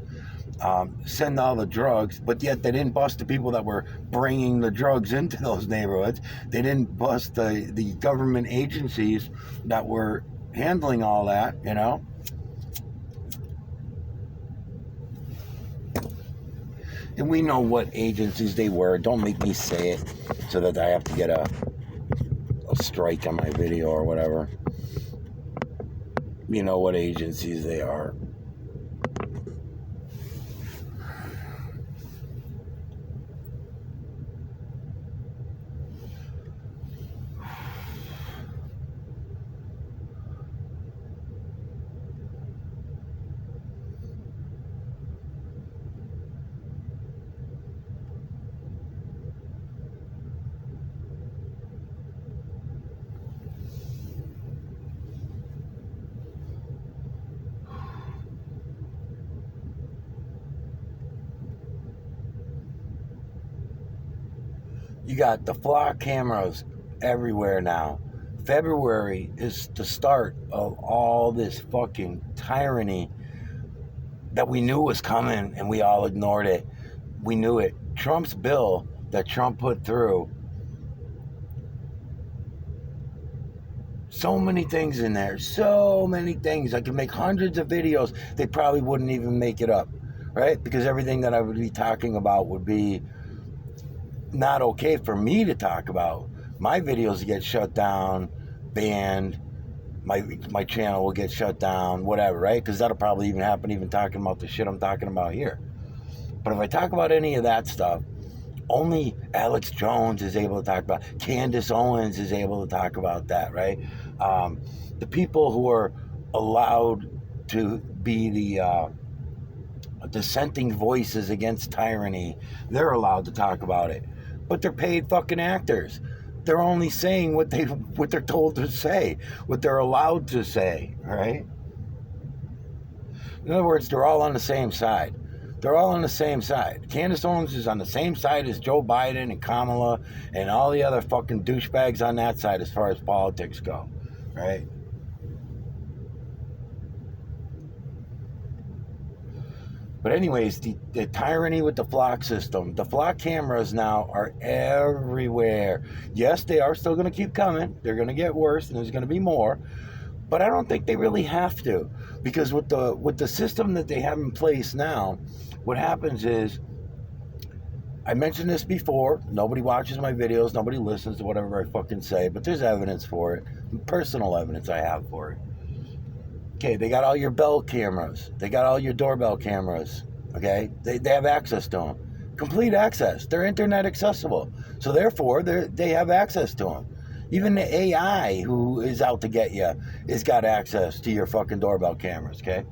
send all the drugs, but yet they didn't bust the people that were bringing the drugs into those neighborhoods. They didn't bust the government agencies that were handling all that, you know. And we know what agencies they were. Don't make me say it so that I have to get a strike on my video or whatever. You know what agencies they are. You got the flock cameras everywhere now. February is the start of all this fucking tyranny that we knew was coming and we all ignored it. We knew it. Trump's bill that Trump put through, so many things in there, so many things. I could make hundreds of videos. They probably wouldn't even make it up, right? Because everything that I would be talking about would be not okay for me to talk about. My videos get shut down, banned. My channel will get shut down, whatever, right? Because that'll probably even happen even talking about the shit I'm talking about here. But if I talk about any of that stuff, only Alex Jones is able to talk about. Candace Owens is able to talk about that, right? The people who are allowed to be the dissenting voices against tyranny, they're allowed to talk about it. But they're paid fucking actors. They're only saying what they're told to say, what they're allowed to say, right? In other words, they're all on the same side. They're all on the same side. Candace Owens is on the same side as Joe Biden and Kamala and all the other fucking douchebags on that side as far as politics go, right? But anyways, the tyranny with the flock system. The flock cameras now are everywhere. Yes, they are still going to keep coming. They're going to get worse, and there's going to be more. But I don't think they really have to, because with the system that they have in place now, what happens is, I mentioned this before, nobody watches my videos, nobody listens to whatever I fucking say, but there's evidence for it, personal evidence I have for it. Okay, they got all your bell cameras. They got all your doorbell cameras. Okay, they have access to them. Complete access. They're internet accessible. So therefore, they have access to them. Even the AI who is out to get you has got access to your fucking doorbell cameras, okay?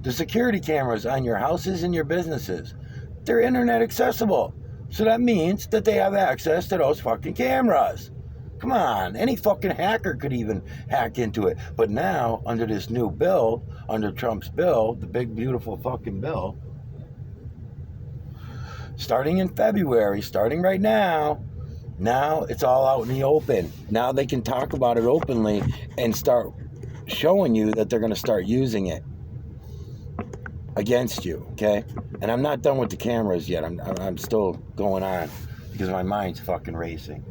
The security cameras on your houses and your businesses, they're internet accessible. So that means that they have access to those fucking cameras. Come on, any fucking hacker could even hack into it. But now, under this new bill, under Trump's bill, the big, beautiful fucking bill, starting in February, starting right now it's all out in the open. Now they can talk about it openly and start showing you that they're going to start using it against you, okay? And I'm not done with the cameras yet. I'm still going on because my mind's fucking racing.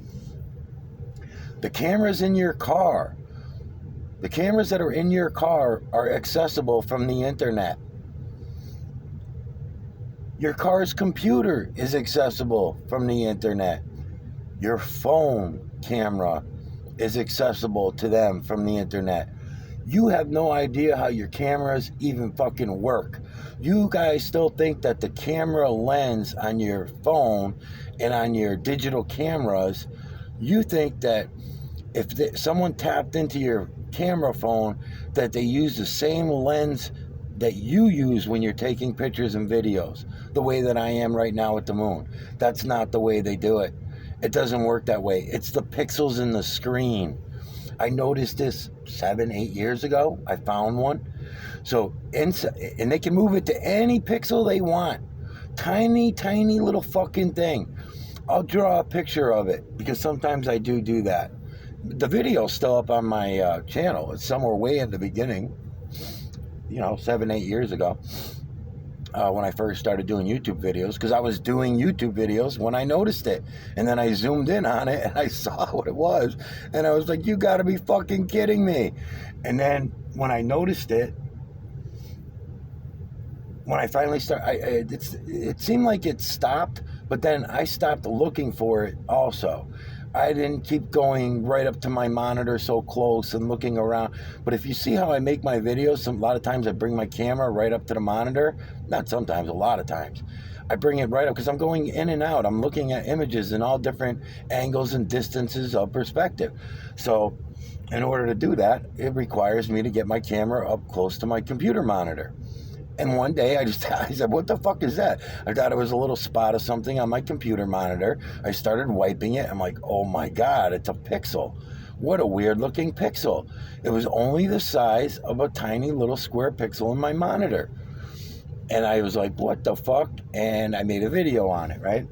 The cameras in your car, the cameras that are in your car are accessible from the internet. Your car's computer is accessible from the internet. Your phone camera is accessible to them from the internet. You have no idea how your cameras even fucking work. You guys still think that the camera lens on your phone and on your digital cameras, you think that if someone tapped into your camera phone, that they use the same lens that you use when you're taking pictures and videos, the way that I am right now at the moon. That's not the way they do it. It doesn't work that way. It's the pixels in the screen. I noticed this 7-8 years ago. I found one. So, and they can move it to any pixel they want. Tiny, tiny little fucking thing. I'll draw a picture of it because sometimes I do that. The video's still up on my channel. It's somewhere way in the beginning, 7-8 years ago. when I first started doing YouTube videos, because I was doing YouTube videos when I noticed it. And then I zoomed in on it and I saw what it was. And I was like, you gotta be fucking kidding me. And then when I noticed it, when I finally started, it seemed like it stopped, but then I stopped looking for it also. I didn't keep going right up to my monitor so close and looking around. But if you see how I make my videos, a lot of times I bring my camera right up to the monitor. Not sometimes, a lot of times. I bring it right up because I'm going in and out. I'm looking at images in all different angles and distances of perspective. So in order to do that, it requires me to get my camera up close to my computer monitor. And one day I said, what the fuck is that? I thought it was a little spot of something on my computer monitor. I started wiping it. I'm like, oh my God, it's a pixel. What a weird looking pixel. It was only the size of a tiny little square pixel in my monitor. And I was like, what the fuck? And I made a video on it, right?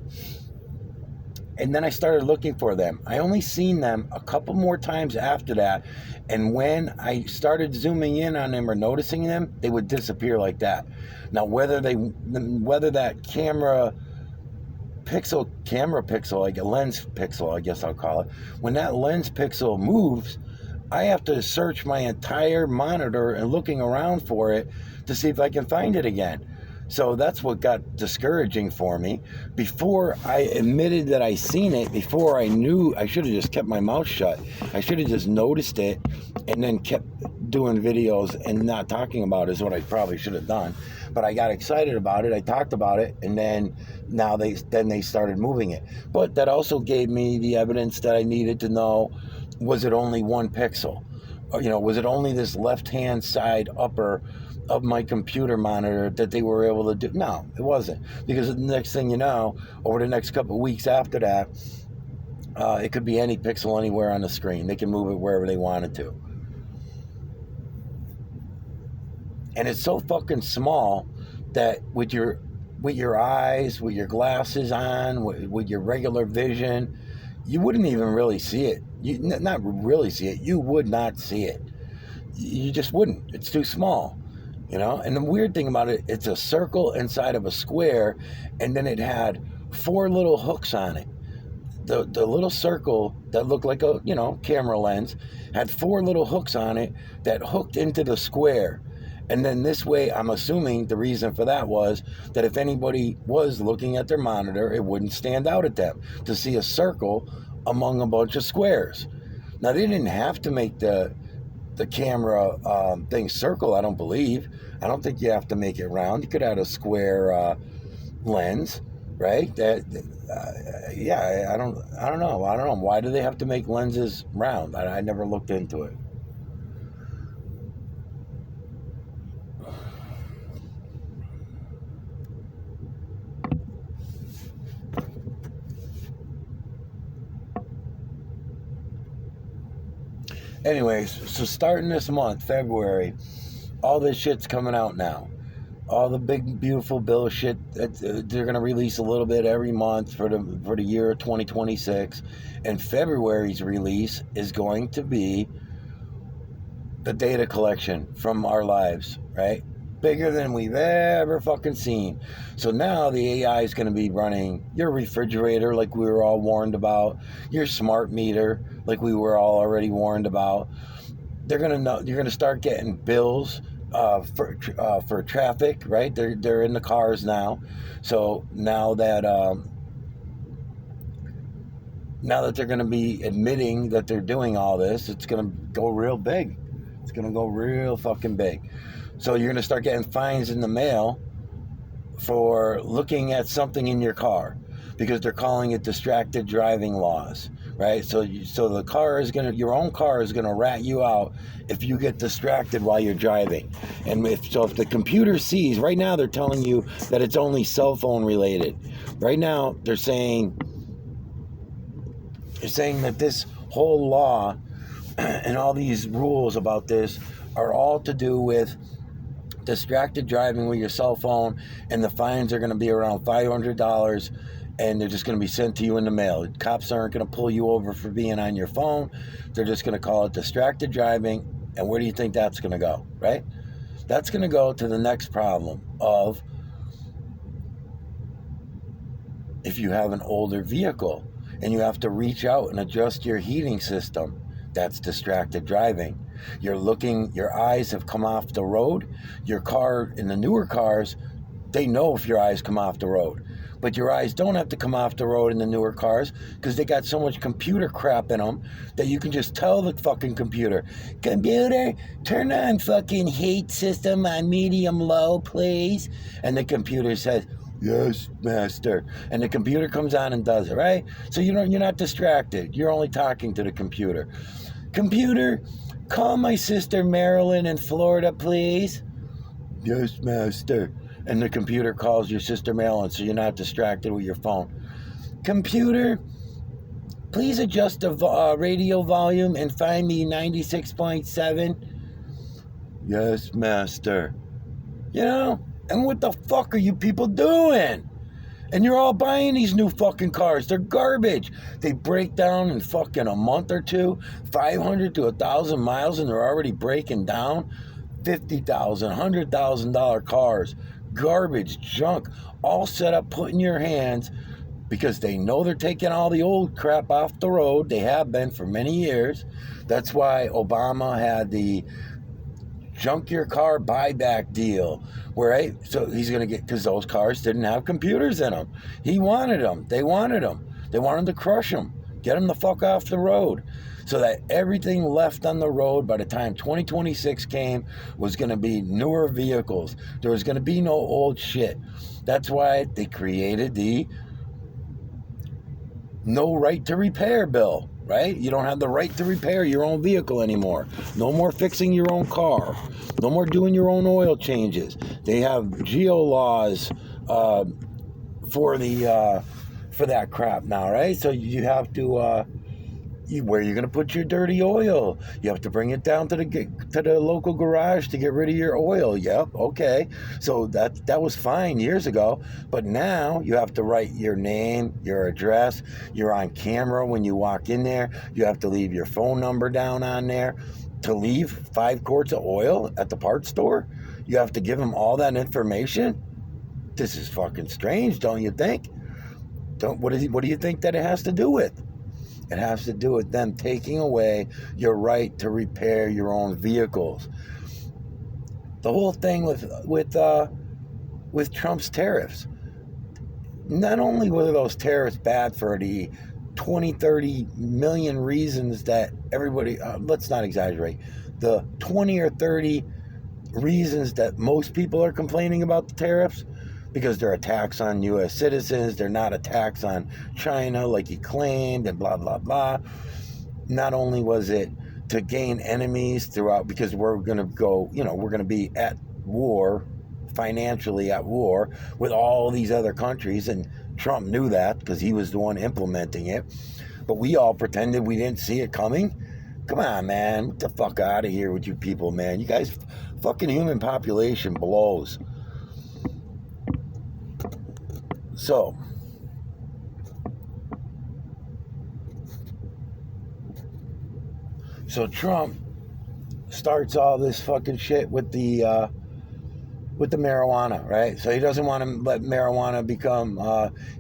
And then I started looking for them. I only seen them a couple more times after that. And when I started zooming in on them or noticing them, they would disappear like that. Now, whether that camera pixel, like a lens pixel, I guess I'll call it, when that lens pixel moves, I have to search my entire monitor and looking around for it to see if I can find it again. So that's what got discouraging for me. Before I admitted that I seen it, before I knew, I should have just kept my mouth shut. I should have just noticed it and then kept doing videos and not talking about it is what I probably should have done. But I got excited about it. I talked about it, and then they started moving it. But that also gave me the evidence that I needed to know, was it only one pixel? Or, was it only this left-hand side upper of my computer monitor that they were able to do? No, it wasn't. Because the next thing you know, over the next couple of weeks after that, it could be any pixel anywhere on the screen. They can move it wherever they wanted to. And it's so fucking small that with your eyes, with your glasses on, with your regular vision, you wouldn't even really see it. Not really see it. You would not see it. You just wouldn't. It's too small. And the weird thing about it, it's a circle inside of a square, and then it had 4 little hooks on it. The little circle that looked like a, camera lens had 4 little hooks on it that hooked into the square. And then this way, I'm assuming the reason for that was that if anybody was looking at their monitor, it wouldn't stand out at them to see a circle among a bunch of squares. Now, they didn't have to make the camera thing circle, I don't believe. I don't think you have to make it round. You could add a square lens, right? I don't know. Why do they have to make lenses round? I never looked into it. Anyways, so starting this month, February, all this shit's coming out now. All the big, beautiful bill shit, they're going to release a little bit every month for the year 2026. And February's release is going to be the data collection from our lives, right? Bigger than we've ever fucking seen. So now the AI is going to be running your refrigerator like we were all warned about, your smart meter like we were all already warned about. They're going to know, you're going to start getting bills for traffic, right? They're in the cars now. So now that they're going to be admitting that they're doing all this, it's going to go real big. It's going to go real fucking big. So you're going to start getting fines in the mail for looking at something in your car because they're calling it distracted driving laws, right? So the car is your own car is going to rat you out if you get distracted while you're driving. And if the computer sees, right now they're telling you that it's only cell phone related. Right now they're saying that this whole law and all these rules about this are all to do with distracted driving with your cell phone, and the fines are going to be around $500, and they're just going to be sent to you in the mail. Cops aren't going to pull you over for being on your phone. They're just going to call it distracted driving, and where do you think that's going to go, right? That's going to go to the next problem of if you have an older vehicle and you have to reach out and adjust your heating system, that's distracted driving. Your eyes have come off the road. Your car, in the newer cars, they know if your eyes come off the road. But your eyes don't have to come off the road in the newer cars because they got so much computer crap in them that you can just tell the fucking computer, turn on fucking heat system on medium low, please. And the computer says, yes, master. And the computer comes on and does it, right? So you're not distracted. You're only talking to the computer. Computer, call my sister Marilyn in Florida, please. Yes, master. And the computer calls your sister Marilyn, so you're not distracted with your phone. Computer, please adjust the radio volume and find me 96.7. Yes, master. You know, and what the fuck are you people doing? And you're all buying these new fucking cars. They're garbage. They break down in fucking a month or two, 500 to 1,000 miles, and they're already breaking down. $50,000, $100,000 cars. Garbage, junk, all set up, put in your hands because they know they're taking all the old crap off the road. They have been for many years. That's why Obama had the junk your car buyback deal, right? So he's going to get, because those cars didn't have computers in them. He wanted them. They wanted them. They wanted to crush them, get them the fuck off the road. So that everything left on the road by the time 2026 came was going to be newer vehicles. There was going to be no old shit. That's why they created the no right to repair bill, right? You don't have the right to repair your own vehicle anymore. No more fixing your own car. No more doing your own oil changes. They have geo laws for that crap now, right? So you have to where you're going to put your dirty oil. You have to bring it down to the local garage to get rid of your oil. Yep, okay. So that was fine years ago, but now you have to write your name, your address. You're on camera when you walk in there. You have to leave your phone number down on there. To leave 5 quarts of oil at the parts store, you have to give them all that information. This is fucking strange, don't you think? What do you think that it has to do with? It has to do with them taking away your right to repair your own vehicles. The whole thing with Trump's tariffs. Not only were those tariffs bad for the 20, 30 million reasons that everybody, let's not exaggerate, the 20 or 30 reasons that most people are complaining about the tariffs, because they're a tax on U.S. citizens, they're not a tax on China like he claimed, and blah, blah, blah. Not only was it to gain enemies throughout, because we're going to be at war, financially at war, with all these other countries, and Trump knew that because he was the one implementing it. But we all pretended we didn't see it coming. Come on, man. Get the fuck out of here with you people, man. You guys, fucking human population blows. So Trump starts all this fucking shit with the marijuana, right? So he doesn't want to let marijuana become.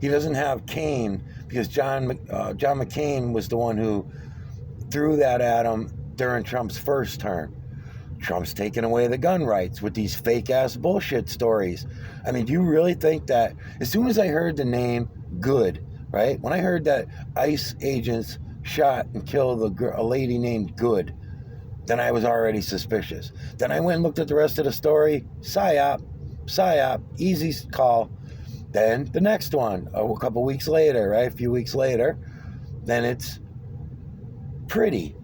He doesn't have cane because John McCain was the one who threw that at him during Trump's first term. Trump's taking away the gun rights with these fake-ass bullshit stories. I mean, do you really think that... As soon as I heard the name Good, right? When I heard that ICE agents shot and killed a lady named Good, then I was already suspicious. Then I went and looked at the rest of the story. PSYOP, easy call. Then the next one, a couple weeks later, right? A few weeks later, then it's Pretty.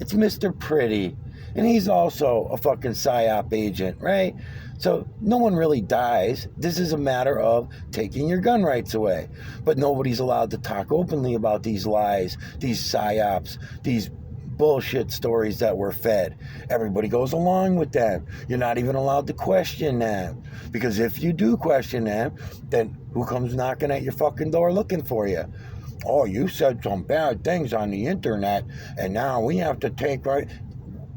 It's Mr. Pretty. And he's also a fucking PSYOP agent, right? So no one really dies. This is a matter of taking your gun rights away. But nobody's allowed to talk openly about these lies, these PSYOPs, these bullshit stories that we're fed. Everybody goes along with them. You're not even allowed to question them. Because if you do question them, then who comes knocking at your fucking door looking for you? Oh, you said some bad things on the internet, and now we have to take right...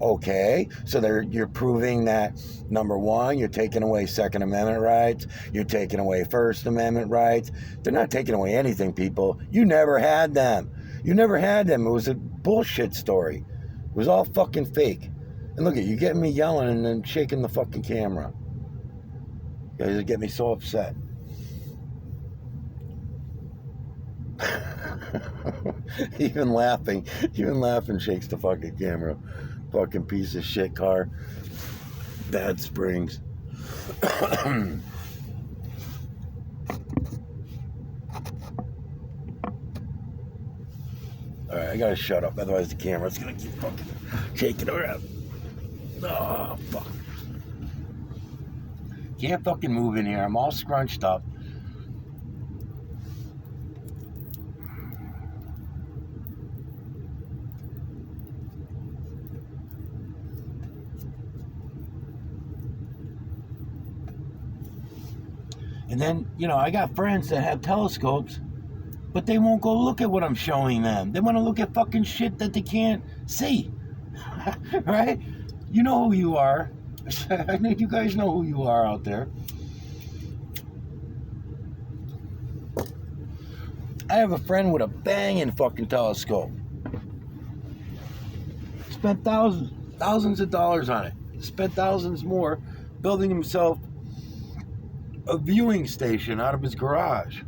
Okay, so you're proving that, number one, you're taking away Second Amendment rights, you're taking away First Amendment rights. They're not taking away anything, people. You never had them. You never had them. It was a bullshit story. It was all fucking fake. And look at you getting me yelling and then shaking the fucking camera. You guys get me so upset. even laughing shakes the fucking camera. Fucking piece of shit car. Bad springs. Alright, I gotta shut up, otherwise the camera's gonna keep fucking shaking around. Oh, fuck. Can't fucking move in here. I'm all scrunched up. And then, I got friends that have telescopes, but they won't go look at what I'm showing them. They want to look at fucking shit that they can't see. Right? You know who you are. I think you guys know who you are out there. I have a friend with a banging fucking telescope. Spent thousands of dollars on it. Spent thousands more building himself a viewing station out of his garage.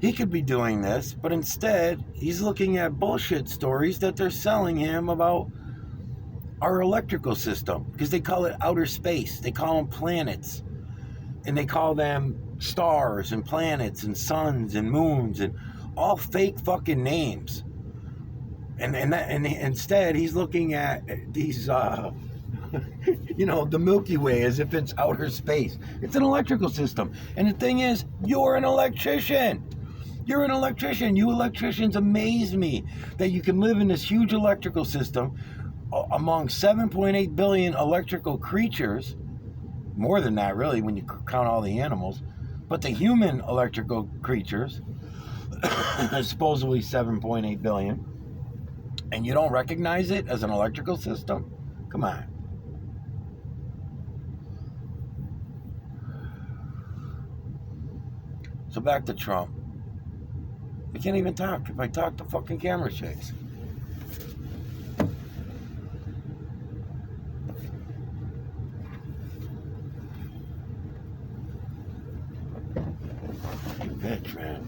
He could be doing this, but instead, he's looking at bullshit stories that they're selling him about our electrical system, because they call it outer space. They call them planets, and they call them stars and planets and suns and moons and all fake fucking names. And instead, he's looking at these the Milky Way as if it's outer space. It's an electrical system. And the thing is, you're an electrician. You're an electrician. You electricians amaze me that you can live in this huge electrical system among 7.8 billion electrical creatures. More than that, really, when you count all the animals. But the human electrical creatures, supposedly 7.8 billion, and you don't recognize it as an electrical system? Come on. So back to Trump. I can't even talk. If I talk, the fucking camera shakes. You bitch, man.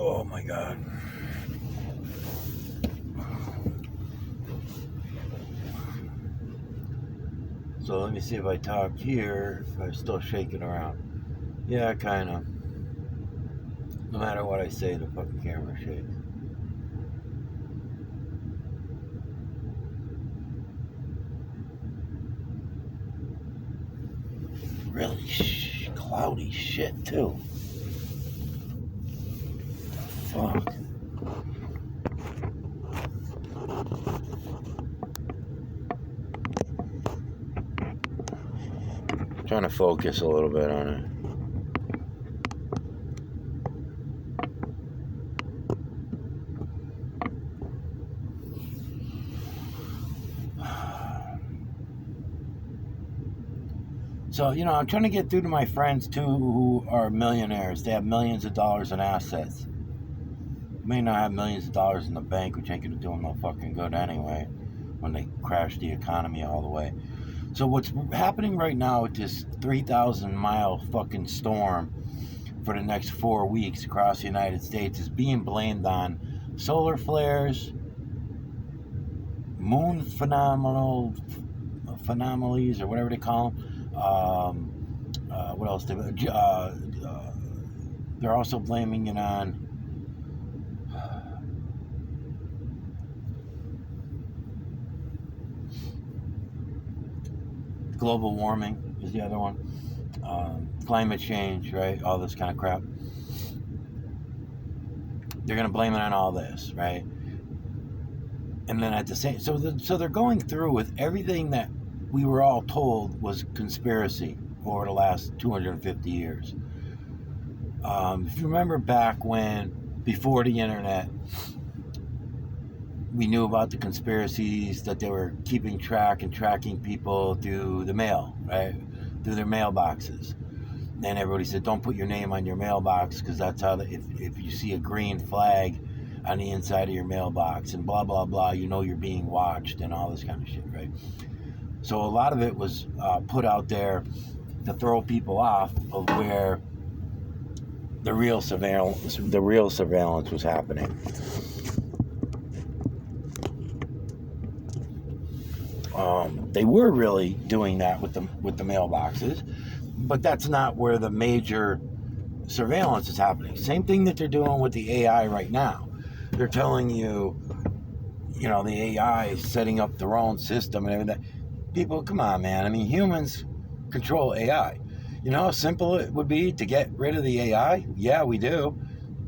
Oh my God. So let me see if I talk here, if I'm still shaking around. Yeah, kind of. No matter what I say, the fucking camera shakes. really cloudy shit, too. Fuck. Trying to focus a little bit on it. So, I'm trying to get through to my friends, too, who are millionaires. They have millions of dollars in assets. May not have millions of dollars in the bank, which ain't going to do them no fucking good anyway when they crash the economy all the way. So what's happening right now with this 3,000-mile fucking storm for the next 4 weeks across the United States is being blamed on solar flares, moon anomalies, or whatever they call them. What else? They're also blaming it on global warming is the other one. Climate change, right? All this kind of crap. They're going to blame it on all this, right? And then at the same, so they're going through with everything that we were all told was conspiracy over the last 250 years. If you remember back when, before the internet, we knew about the conspiracies that they were keeping track and tracking people through the mail, right? Through their mailboxes. And everybody said, don't put your name on your mailbox because that's how, if you see a green flag on the inside of your mailbox and blah, blah, blah, you're being watched and all this kind of shit, right? So a lot of it was put out there to throw people off of where the real surveillance was happening. They were really doing that with the mailboxes, but that's not where the major surveillance is happening. Same thing that they're doing with the AI right now. They're telling you, the AI is setting up their own system and everything. People, come on, man. I mean, humans control AI. You know how simple it would be to get rid of the AI? Yeah, we do.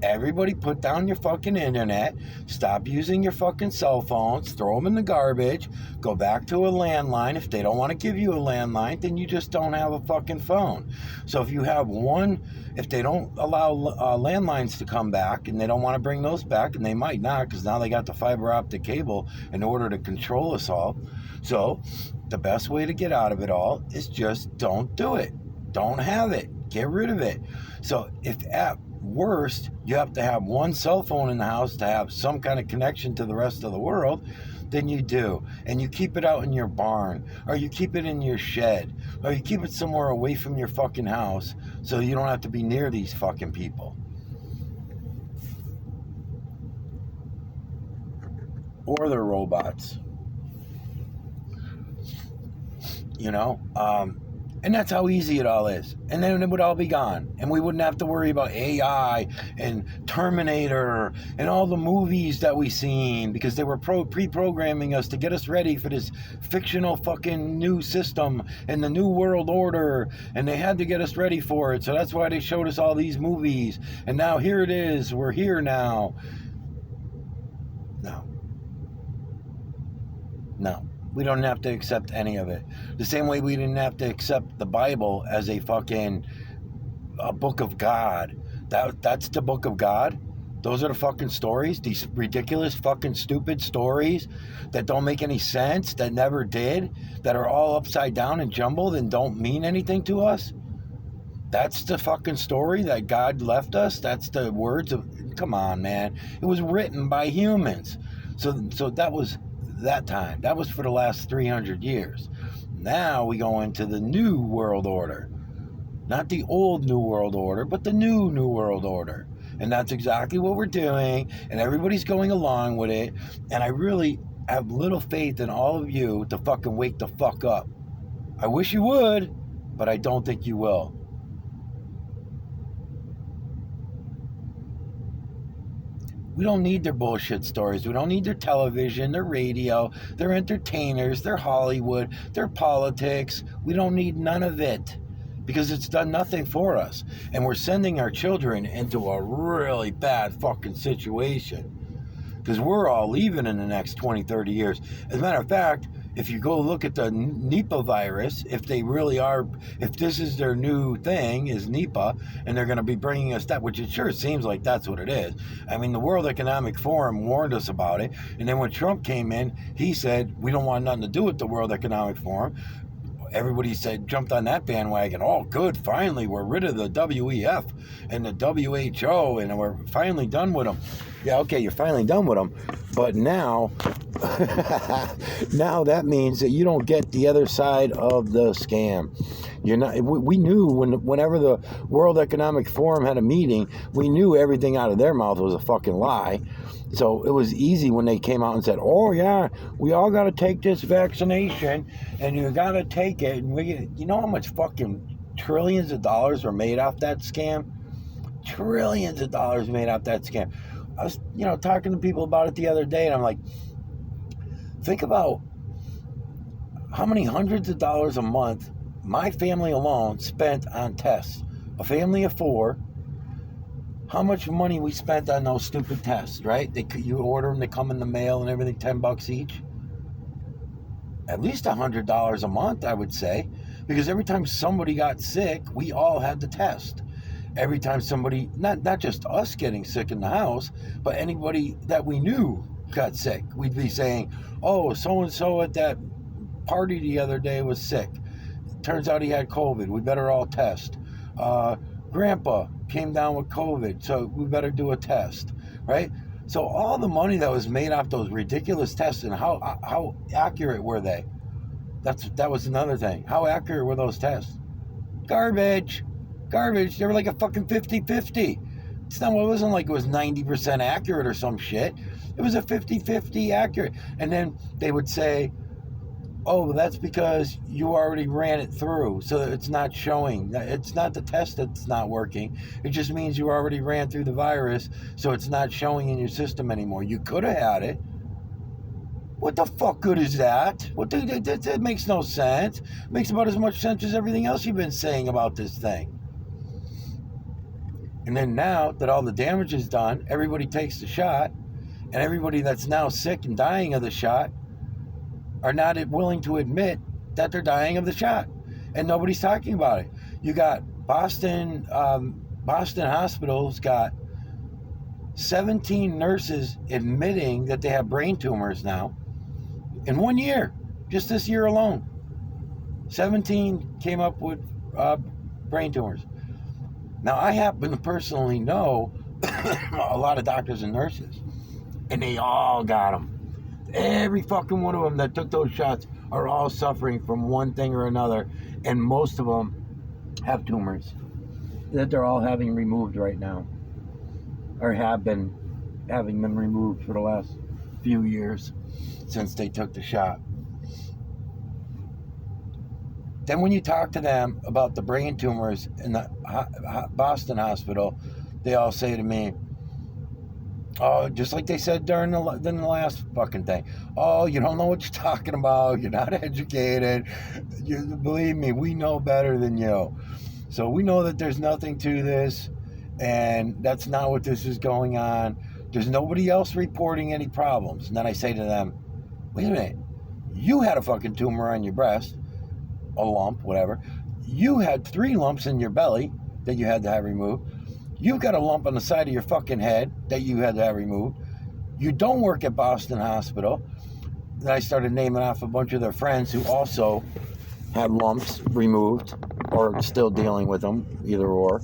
Everybody put down your fucking internet. Stop using your fucking cell phones. Throw them in the garbage. Go back to a landline. If they don't want to give you a landline, then you just don't have a fucking phone. So if you have if they don't allow landlines to come back and they don't want to bring those back, and they might not because now they got the fiber optic cable in order to control us all. So the best way to get out of it all is just don't do it. Don't have it. Get rid of it. So if at worst you have to have one cell phone in the house to have some kind of connection to the rest of the world, then you do. And you keep it out in your barn, or you keep it in your shed, or you keep it somewhere away from your fucking house so you don't have to be near these fucking people. Or they're robots. And that's how easy it all is. And then it would all be gone. And we wouldn't have to worry about AI and Terminator and all the movies that we seen because they were pre-programming us to get us ready for this fictional fucking new system and the new world order. And they had to get us ready for it. So that's why they showed us all these movies. And now here it is. We're here now. No. We don't have to accept any of it. The same way we didn't have to accept the Bible as a book of God. That's the book of God. Those are the fucking stories. These ridiculous fucking stupid stories that don't make any sense, that never did, that are all upside down and jumbled and don't mean anything to us. That's the fucking story that God left us. That's the words of, come on, man. It was written by humans. So that was that time. That was for the last 300 years. Now we go into the new world order. Not the old new world order, but the new world order. And that's exactly what we're doing, and everybody's going along with it. And I really have little faith in all of you to fucking wake the fuck up. I wish you would, but I don't think you will. We don't need their bullshit stories. We don't need their television, their radio, their entertainers, their Hollywood, their politics. We don't need none of it. because it's done nothing for us. And we're sending our children into a really bad fucking situation because we're all leaving in the next 20, 30 years. As a matter of fact, if you go look at the Nipah virus, if they really are, if this is their new thing, is Nipah, and they're going to be bringing us that, which it sure seems like that's what it is. I mean, the World Economic Forum warned us about it, and then when Trump came in, he said, we don't want nothing to do with the World Economic Forum. Everybody said, jumped on that bandwagon. Oh, good, finally, we're rid of the WEF and the WHO, and we're finally done with them. Yeah, okay, you're finally done with them, but now, now that means that you don't get the other side of the scam. You're not. We knew whenever the World Economic Forum had a meeting, we knew everything out of their mouth was a fucking lie. So it was easy when they came out and said, oh yeah, we all got to take this vaccination and you got to take it. And you know how much fucking trillions of dollars were made off that scam? Trillions of dollars made off that scam. I was, talking to people about it the other day, and I'm like, think about how many hundreds of dollars a month my family alone spent on tests. A family of 4. How much money we spent on those stupid tests, right? You order them, they come in the mail and everything, $10 each. At least $100 a month, I would say, because every time somebody got sick, we all had the test. Every time somebody, not just us getting sick in the house, but anybody that we knew got sick, we'd be saying, oh, so-and-so at that party the other day was sick. Turns out he had COVID. We better all test. Grandpa came down with COVID, so we better do a test, right? So all the money that was made off those ridiculous tests, and how accurate were they? That was another thing. How accurate were those tests? Garbage. They were like a fucking 50-50. It wasn't like it was 90% accurate or some shit. It was a 50-50 accurate. And then they would say, oh, that's because you already ran it through, so it's not showing. It's not the test that's not working. It just means you already ran through the virus, so it's not showing in your system anymore. You could have had it. What the fuck good is that? That makes no sense. It makes about as much sense as everything else you've been saying about this thing. And then now that all the damage is done, everybody takes the shot, and everybody that's now sick and dying of the shot are not willing to admit that they're dying of the shot, and nobody's talking about it. You got Boston Hospital's got 17 nurses admitting that they have brain tumors now in 1 year, just this year alone. 17 came up with brain tumors. Now, I happen to personally know a lot of doctors and nurses, and they all got them. Every fucking one of them that took those shots are all suffering from one thing or another, and most of them have tumors that they're all having removed right now, or have been having them removed for the last few years since they took the shot. Then when you talk to them about the brain tumors in the Boston Hospital, they all say to me, oh, just like they said during the last fucking thing. Oh, you don't know what you're talking about. You're not educated. Believe me, we know better than you. So we know that there's nothing to this, and that's not what this is going on. There's nobody else reporting any problems. And then I say to them, wait a minute. You had a fucking tumor on your breast, a lump, whatever. You had 3 lumps in your belly that you had to have removed. You've got a lump on the side of your fucking head that you had to have removed. You don't work at Boston Hospital. Then I started naming off a bunch of their friends who also had lumps removed or still dealing with them, either or.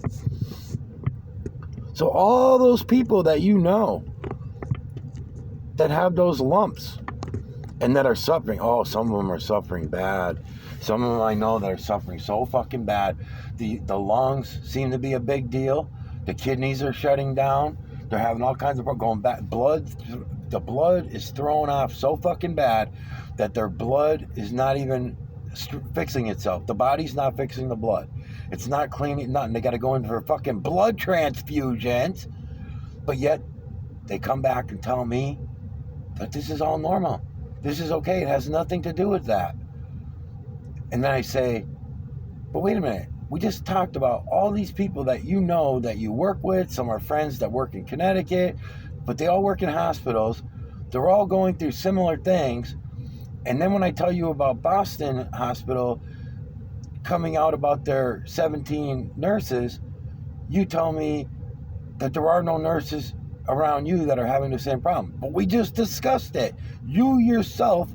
So all those people that you know that have those lumps and that are suffering, oh, some of them are suffering bad. Some of them I know that are suffering so fucking bad. The lungs seem to be a big deal. The kidneys are shutting down. They're having all kinds of going back. The blood is thrown off so fucking bad that their blood is not even fixing itself. The body's not fixing the blood. It's not cleaning, nothing. They got to go in for fucking blood transfusions. But yet, they come back and tell me that this is all normal. This is okay. It has nothing to do with that. And then I say, but wait a minute. We just talked about all these people that you know that you work with. Some are friends that work in Connecticut, but they all work in hospitals. They're all going through similar things. And then when I tell you about Boston Hospital coming out about their 17 nurses, you tell me that there are no nurses around you that are having the same problem. But we just discussed it. You yourself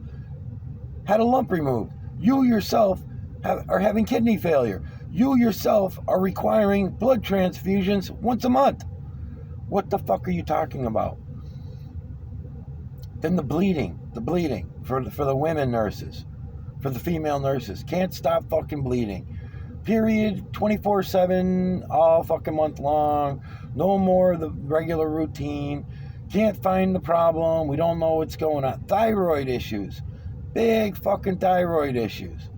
had a lump removed. You yourself are having kidney failure. You yourself are requiring blood transfusions once a month. What the fuck are you talking about? Then the bleeding for the women nurses, for the female nurses. Can't stop fucking bleeding. Period, 24/7, all fucking month long. No more of the regular routine. Can't find the problem. We don't know what's going on. Thyroid issues. Big fucking thyroid issues.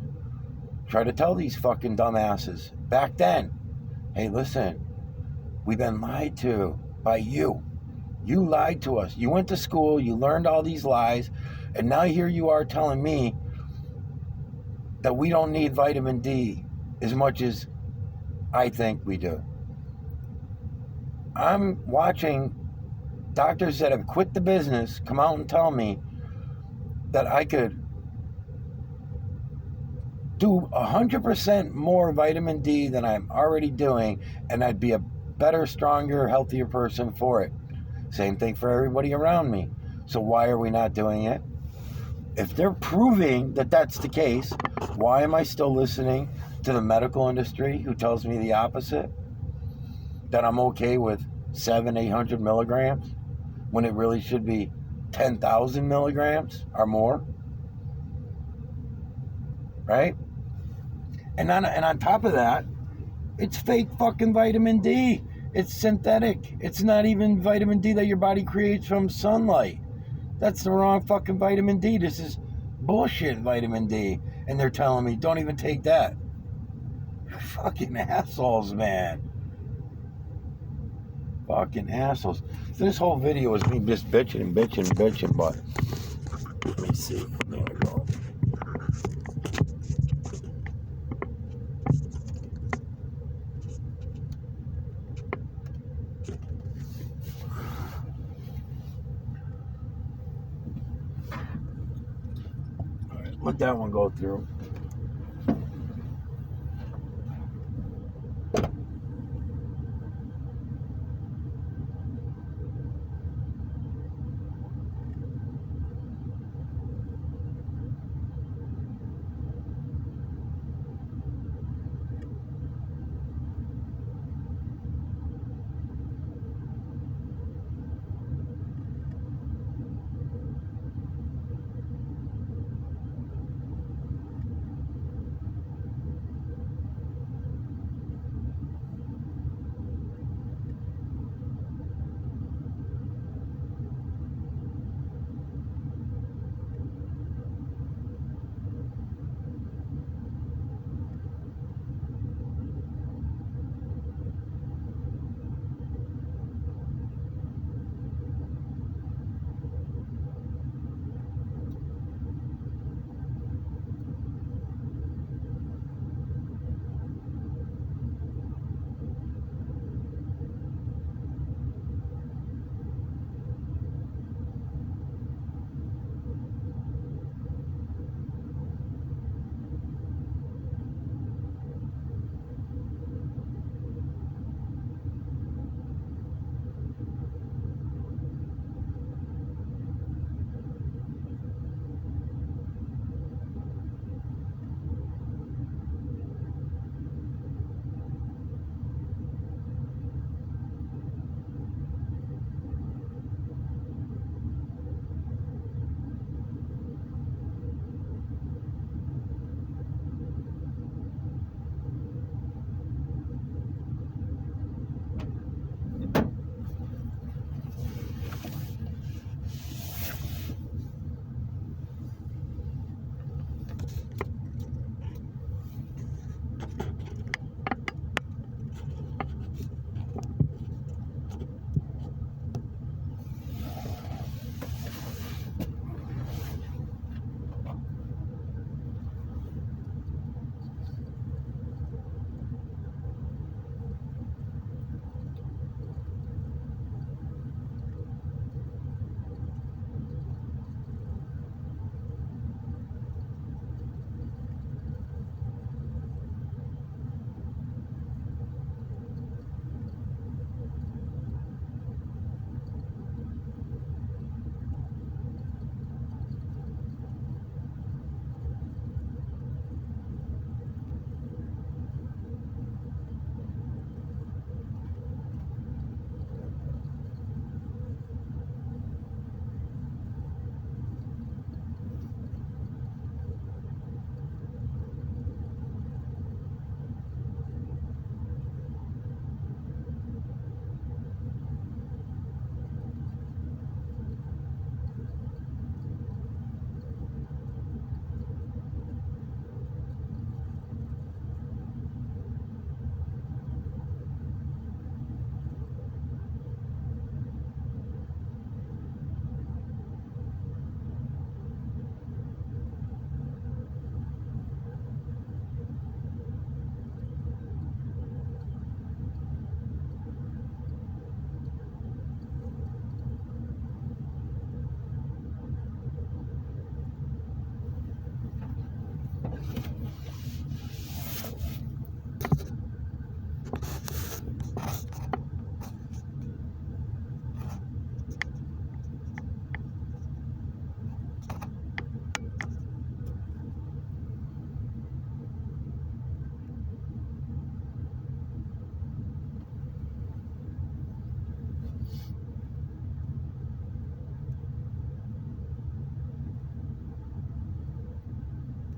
Try to tell these fucking dumbasses back then, hey, listen, we've been lied to by you. You lied to us. You went to school, you learned all these lies, and now here you are telling me that we don't need vitamin D as much as I think we do. I'm watching doctors that have quit the business come out and tell me that I could do 100% more vitamin D than I'm already doing, and I'd be a better, stronger, healthier person for it. Same thing for everybody around me. So why are we not doing it? If they're proving that that's the case, why am I still listening to the medical industry who tells me the opposite? That I'm okay with 800 milligrams when it really should be 10,000 milligrams or more, right? And on top of that, it's fake fucking vitamin D. It's synthetic. It's not even vitamin D that your body creates from sunlight. That's the wrong fucking vitamin D. This is bullshit vitamin D. And they're telling me, don't even take that. Fucking assholes, man. Fucking assholes. So this whole video is me just bitching, but let me see. There we go. All right, let that one go through.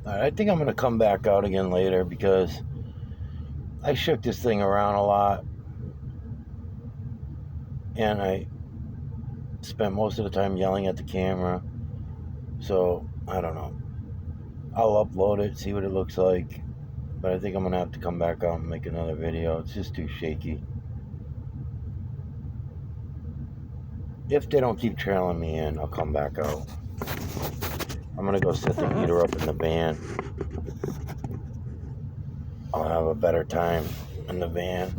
Alright, I think I'm gonna come back out again later because I shook this thing around a lot and I spent most of the time yelling at the camera. So I don't know. I'll upload it, see what it looks like. But I think I'm gonna have to come back out and make another video. It's just too shaky. If they don't keep trailing me in, I'll come back out. I'm gonna go set the heater up in the van. I'll have a better time in the van.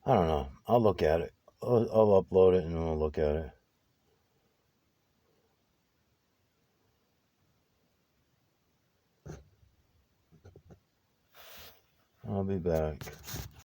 I don't know. I'll look at it. I'll upload it and we'll look at it. I'll be back.